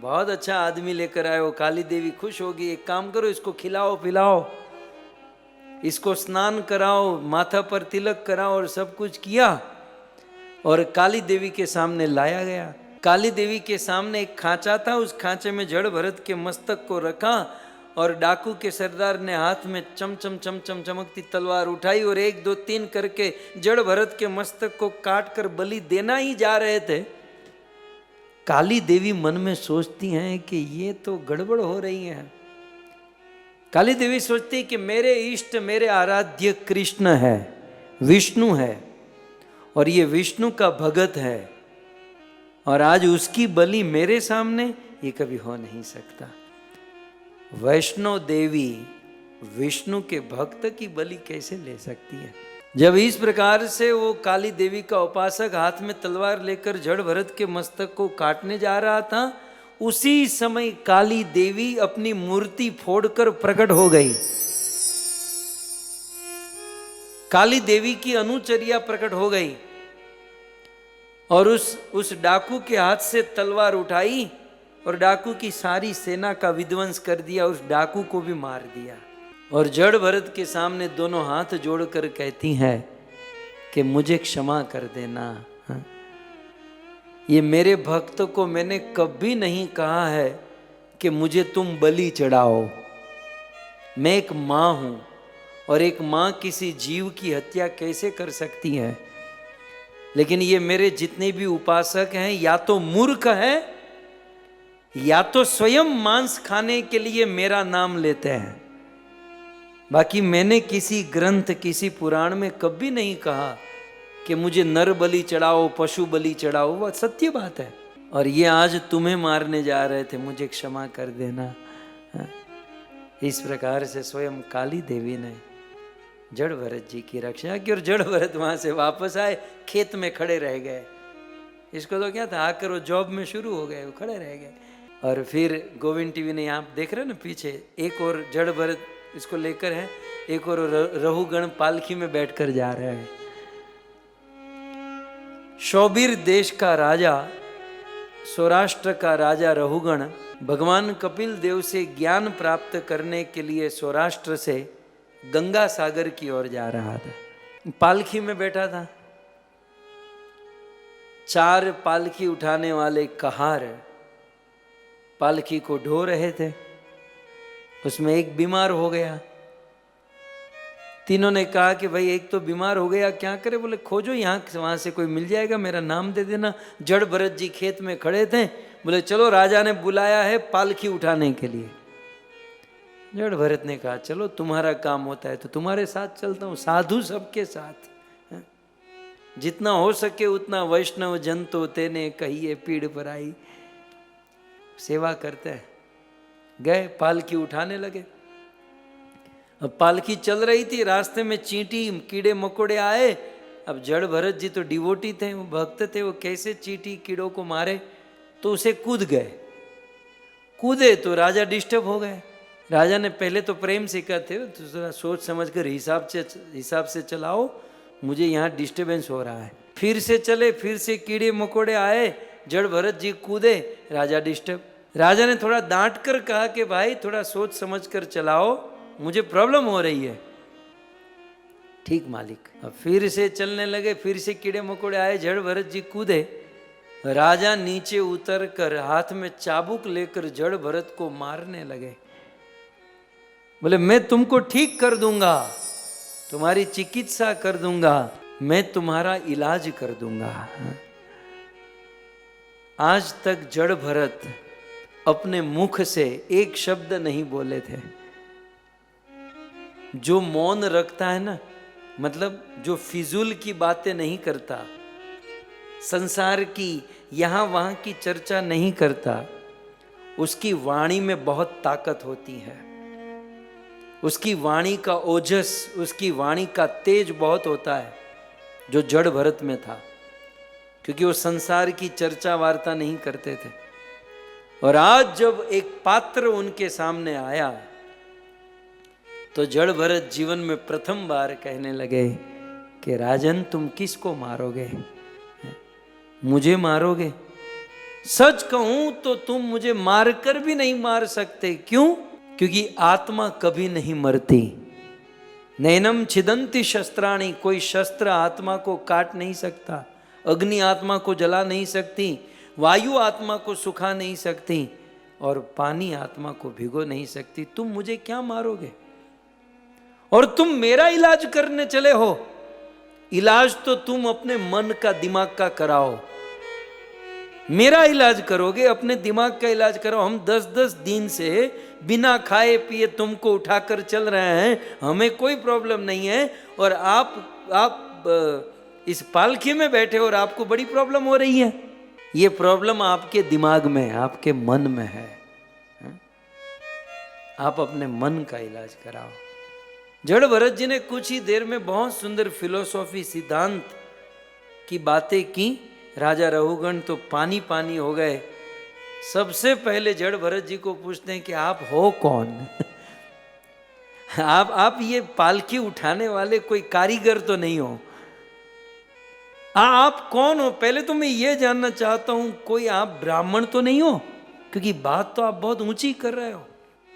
बहुत अच्छा आदमी लेकर आए हो, काली देवी खुश होगी, एक काम करो इसको खिलाओ पिलाओ, इसको स्नान कराओ, माथा पर तिलक कराओ, और सब कुछ किया और काली देवी के सामने लाया गया। काली देवी के सामने एक खांचा था, उस खांचे में जड़ भरत के मस्तक को रखा और डाकू के सरदार ने हाथ में चमचम चमचम चमकती तलवार उठाई और 1 2 3 करके जड़ भरत के मस्तक को काट कर बलि देना ही जा रहे थे। काली देवी मन में सोचती हैं कि ये तो गड़बड़ हो रही है। काली देवी सोचती कि मेरे इष्ट, मेरे आराध्य कृष्ण है, विष्णु है, और ये विष्णु का भगत है, और आज उसकी बलि मेरे सामने, ये कभी हो नहीं सकता। वैष्णो देवी विष्णु के भक्त की बलि कैसे ले सकती है। जब इस प्रकार से वो काली देवी का उपासक हाथ में तलवार लेकर जड़ भरत के मस्तक को काटने जा रहा था, उसी समय काली देवी अपनी मूर्ति फोड़कर प्रकट हो गई। काली देवी की अनुचर्या प्रकट हो गई और उस डाकू के हाथ से तलवार उठाई और डाकू की सारी सेना का विध्वंस कर दिया, उस डाकू को भी मार दिया। और जड़ भरत के सामने दोनों हाथ जोड़कर कहती हैं कि मुझे क्षमा कर देना। ये मेरे भक्त को मैंने कभी नहीं कहा है कि मुझे तुम बलि चढ़ाओ। मैं एक माँ हूं और एक माँ किसी जीव की हत्या कैसे कर सकती है? लेकिन ये मेरे जितने भी उपासक हैं या तो मूर्ख हैं या तो स्वयं मांस खाने के लिए मेरा नाम लेते हैं। बाकी मैंने किसी ग्रंथ किसी पुराण में कभी नहीं कहा कि मुझे नर बलि चढ़ाओ, पशु बलि चढ़ाओ। वह सत्य बात है। और ये आज तुम्हें मारने जा रहे थे, मुझे क्षमा कर देना। इस प्रकार से स्वयं काली देवी ने जड़ भरत जी की रक्षा की और जड़ भरत वहां से वापस आए, खेत में खड़े रह गए। इसको तो क्या था, आकर वो जॉब में शुरू हो गए, वो खड़े रह गए। और फिर गोविंद टीवी ने यहाँ देख रहे हो ना पीछे, एक और जड़ भरत इसको लेकर है, एक और रहुगण पालकी में बैठकर जा रहे हैं। शौबीर देश का राजा, सौराष्ट्र का राजा रहुगण भगवान कपिल देव से ज्ञान प्राप्त करने के लिए सौराष्ट्र से गंगा सागर की ओर जा रहा था। पालकी में बैठा था। 4 पालकी उठाने वाले कहार पालकी को ढो रहे थे। उसमें एक बीमार हो गया। तीनों ने कहा कि भाई एक तो बीमार हो गया, क्या करे? बोले खोजो, यहाँ वहां से कोई मिल जाएगा, मेरा नाम दे देना। जड़ भरत जी खेत में खड़े थे। बोले चलो, राजा ने बुलाया है पालकी उठाने के लिए। जड़ भरत ने कहा चलो, तुम्हारा काम होता है तो तुम्हारे साथ चलता हूँ। साधु सबके साथ, जितना हो सके उतना वैष्णव जन तो तेने कहिए पीड़ पर आई। सेवा करते हैं। गए, पालकी उठाने लगे। अब पालकी चल रही थी, रास्ते में चींटी कीड़े मकोड़े आए। अब जड़ भरत जी तो डिवोटी थे, वो भक्त थे, वो कैसे चींटी कीड़ों को मारे? तो उसे कूद गए। कूदे तो राजा डिस्टर्ब हो गए। राजा ने पहले तो प्रेम से कहा थे, तो सोच समझ कर हिसाब से चलाओ, मुझे यहाँ डिस्टर्बेंस हो रहा है। फिर से चले, फिर से कीड़े मकोड़े आए, जड़ भरत जी कूदे, राजा डिस्टर्ब। राजा ने थोड़ा डांट कर कहा कि भाई थोड़ा सोच समझ कर चलाओ, मुझे प्रॉब्लम हो रही है। ठीक मालिक। अब फिर से चलने लगे, फिर से कीड़े मकोड़े आए, जड़ भरत जी कूदे। राजा नीचे उतर कर हाथ में चाबुक लेकर जड़ भरत को मारने लगे। बोले मैं तुमको ठीक कर दूंगा, तुम्हारी चिकित्सा कर दूंगा, मैं तुम्हारा इलाज कर दूंगा। आज तक जड़ भरत अपने मुख से एक शब्द नहीं बोले थे। जो मौन रखता है ना, मतलब जो फिजूल की बातें नहीं करता, संसार की यहाँ वहाँ की चर्चा नहीं करता, उसकी वाणी में बहुत ताकत होती है। उसकी वाणी का ओजस, उसकी वाणी का तेज बहुत होता है, जो जड़ भरत में था, क्योंकि वो संसार की चर्चा वार्ता नहीं करते थे। और आज जब एक पात्र उनके सामने आया तो जड़ भरत जीवन में प्रथम बार कहने लगे कि राजन तुम किसको मारोगे? मुझे मारोगे? सच कहूं तो तुम मुझे मारकर भी नहीं मार सकते। क्यों? क्योंकि आत्मा कभी नहीं मरती। नैनम छिदंती शस्त्राणी, कोई शस्त्र आत्मा को काट नहीं सकता। अग्नि आत्मा को जला नहीं सकती, वायु आत्मा को सुखा नहीं सकती, और पानी आत्मा को भिगो नहीं सकती। तुम मुझे क्या मारोगे? और तुम मेरा इलाज करने चले हो। इलाज तो तुम अपने मन का, दिमाग का कराओ। मेरा इलाज करोगे, अपने दिमाग का इलाज करो। हम 10-10 दिन से बिना खाए पिए तुमको उठाकर चल रहे हैं, हमें कोई प्रॉब्लम नहीं है। और आप इस पालकी में बैठे हो और आपको बड़ी प्रॉब्लम हो रही है। ये प्रॉब्लम आपके दिमाग में है, आपके मन में है। आप अपने मन का इलाज कराओ। जड़ भरत जी ने कुछ ही देर में बहुत सुंदर फिलोसॉफी, सिद्धांत की बातें की। राजा रहुगण तो पानी पानी हो गए। सबसे पहले जड़ भरत जी को पूछते हैं कि आप हो कौन? आप ये पालकी उठाने वाले कोई कारीगर तो नहीं हो। आप कौन हो? पहले तो मैं ये जानना चाहता हूं, कोई आप ब्राह्मण तो नहीं हो? क्योंकि बात तो आप बहुत ऊंची कर रहे हो।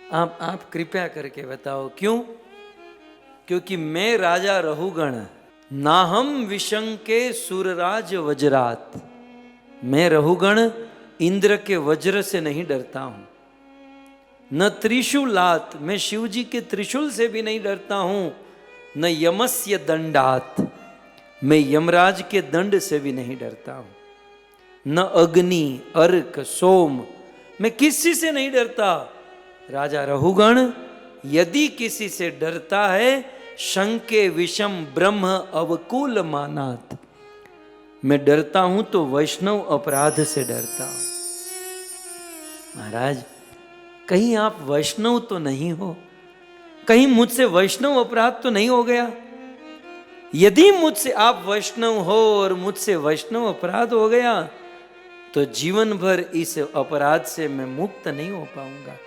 आप कृपया करके बताओ क्यों? क्योंकि मैं राजा रहुगण, नाहम विशंके सुरराज वज्रात। मैं रहुगण इंद्र के वज्र से नहीं डरता हूं, न त्रिशूलात, मैं शिव जी के त्रिशूल से भी नहीं डरता हूं, न यमस्य दंडात, मैं यमराज के दंड से भी नहीं डरता हूं, न अग्नि अर्क सोम, मैं किसी से नहीं डरता। राजा रहुगण यदि किसी से डरता है, शंके विषम ब्रह्म अवकूल मानात, मैं डरता हूं तो वैष्णव अपराध से डरता हूं। महाराज, कहीं आप वैष्णव तो नहीं हो? कहीं मुझसे वैष्णव अपराध तो नहीं हो गया? यदि मुझसे आप वैष्णव हो और मुझसे वैष्णव अपराध हो गया, तो जीवन भर इस अपराध से मैं मुक्त नहीं हो पाऊंगा।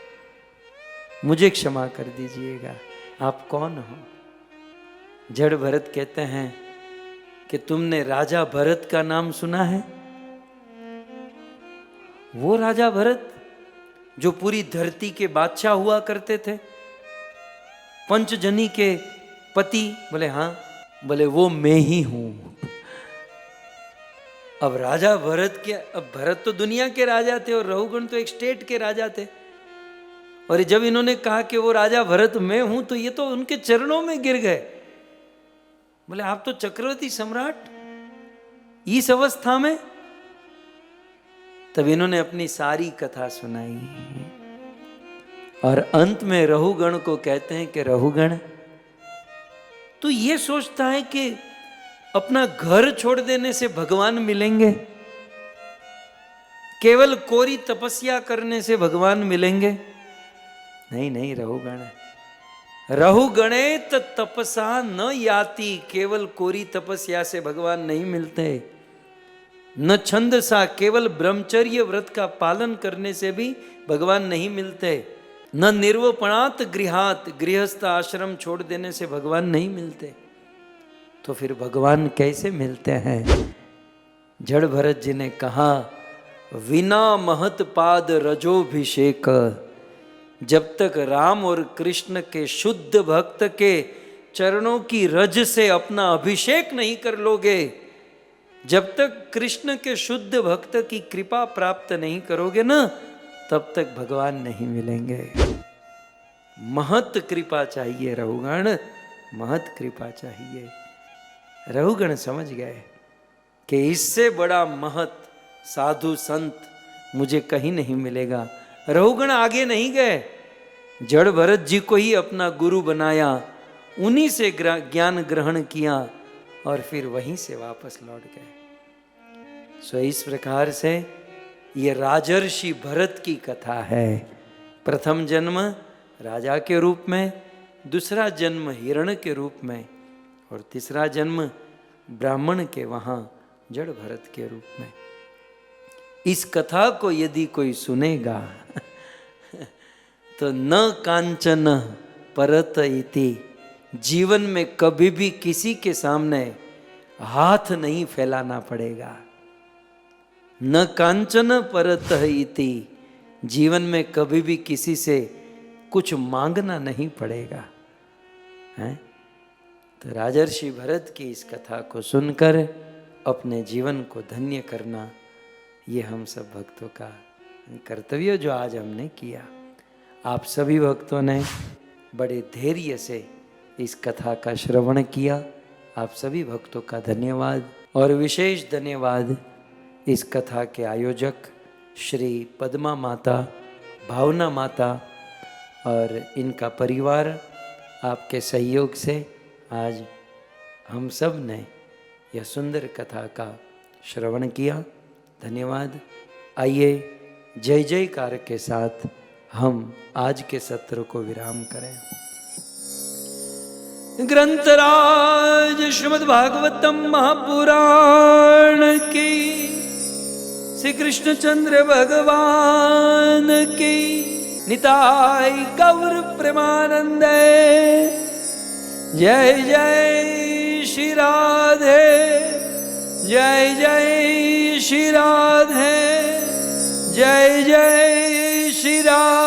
मुझे क्षमा कर दीजिएगा। आप कौन हो? जड़ भरत कहते हैं कि तुमने राजा भरत का नाम सुना है? वो राजा भरत जो पूरी धरती के बादशाह हुआ करते थे, पंचजनी के पति? बोले हाँ। बोले वो मैं ही हूं। अब राजा भरत के, अब भरत तो दुनिया के राजा थे और रहुगण तो एक स्टेट के राजा थे, और जब इन्होंने कहा कि वो राजा भरत मैं हूं, तो ये तो उनके चरणों में गिर गए। बोले आप तो चक्रवर्ती सम्राट इस अवस्था में? तब इन्होंने अपनी सारी कथा सुनाई, और अंत में रहुगण को कहते हैं कि रहुगण, तू ये सोचता है कि अपना घर छोड़ देने से भगवान मिलेंगे? केवल कोरी तपस्या करने से भगवान मिलेंगे? नहीं नहीं रहुगण, रहुगणेत तपसा न याति, केवल कोरी तपस्या से भगवान नहीं मिलते। न छंदसा, केवल ब्रह्मचर्य व्रत का पालन करने से भी भगवान नहीं मिलते। न निर्वपणात गृहात, गृहस्थ आश्रम छोड़ देने से भगवान नहीं मिलते। तो फिर भगवान कैसे मिलते हैं? जड़ भरत जी ने कहा, विना महत पाद रजोभिषेक, जब तक राम और कृष्ण के शुद्ध भक्त के चरणों की रज से अपना अभिषेक नहीं कर लोगे, जब तक कृष्ण के शुद्ध भक्त की कृपा प्राप्त नहीं करोगे ना, तब तक भगवान नहीं मिलेंगे। महत कृपा चाहिए रहुगण, महत कृपा चाहिए। रहुगण समझ गए कि इससे बड़ा महत साधु संत मुझे कहीं नहीं मिलेगा। रहुगण आगे नहीं गए, जड़ भरत जी को ही अपना गुरु बनाया, उन्हीं से ज्ञान ग्रहण किया और फिर वहीं से वापस लौट गए। सो इस प्रकार से ये राजर्षि भरत की कथा है। प्रथम जन्म राजा के रूप में, दूसरा जन्म हिरण के रूप में, और तीसरा जन्म ब्राह्मण के वहाँ जड़ भरत के रूप में। इस कथा को यदि कोई सुनेगा तो न कांचन परत इति, जीवन में कभी भी किसी के सामने हाथ नहीं फैलाना पड़ेगा। न कांचन परत इति, जीवन में कभी भी किसी से कुछ मांगना नहीं पड़ेगा। है? तो राजर्षि भरत की इस कथा को सुनकर अपने जीवन को धन्य करना, ये हम सब भक्तों का कर्तव्य जो आज हमने किया। आप सभी भक्तों ने बड़े धैर्य से इस कथा का श्रवण किया। आप सभी भक्तों का धन्यवाद, और विशेष धन्यवाद इस कथा के आयोजक श्री पद्मा माता, भावना माता और इनका परिवार। आपके सहयोग से आज हम सब ने यह सुंदर कथा का श्रवण किया। धन्यवाद। आइए जय जयकार के साथ हम आज के सत्र को विराम करें। ग्रंथराज श्रीमद् भागवतम महापुराण की, श्री कृष्णचंद्र भगवान की। निताय गौर प्रेमानंदे। जय जय श्री राधे, जय जय श्री राधे, जय जय श्री राधे।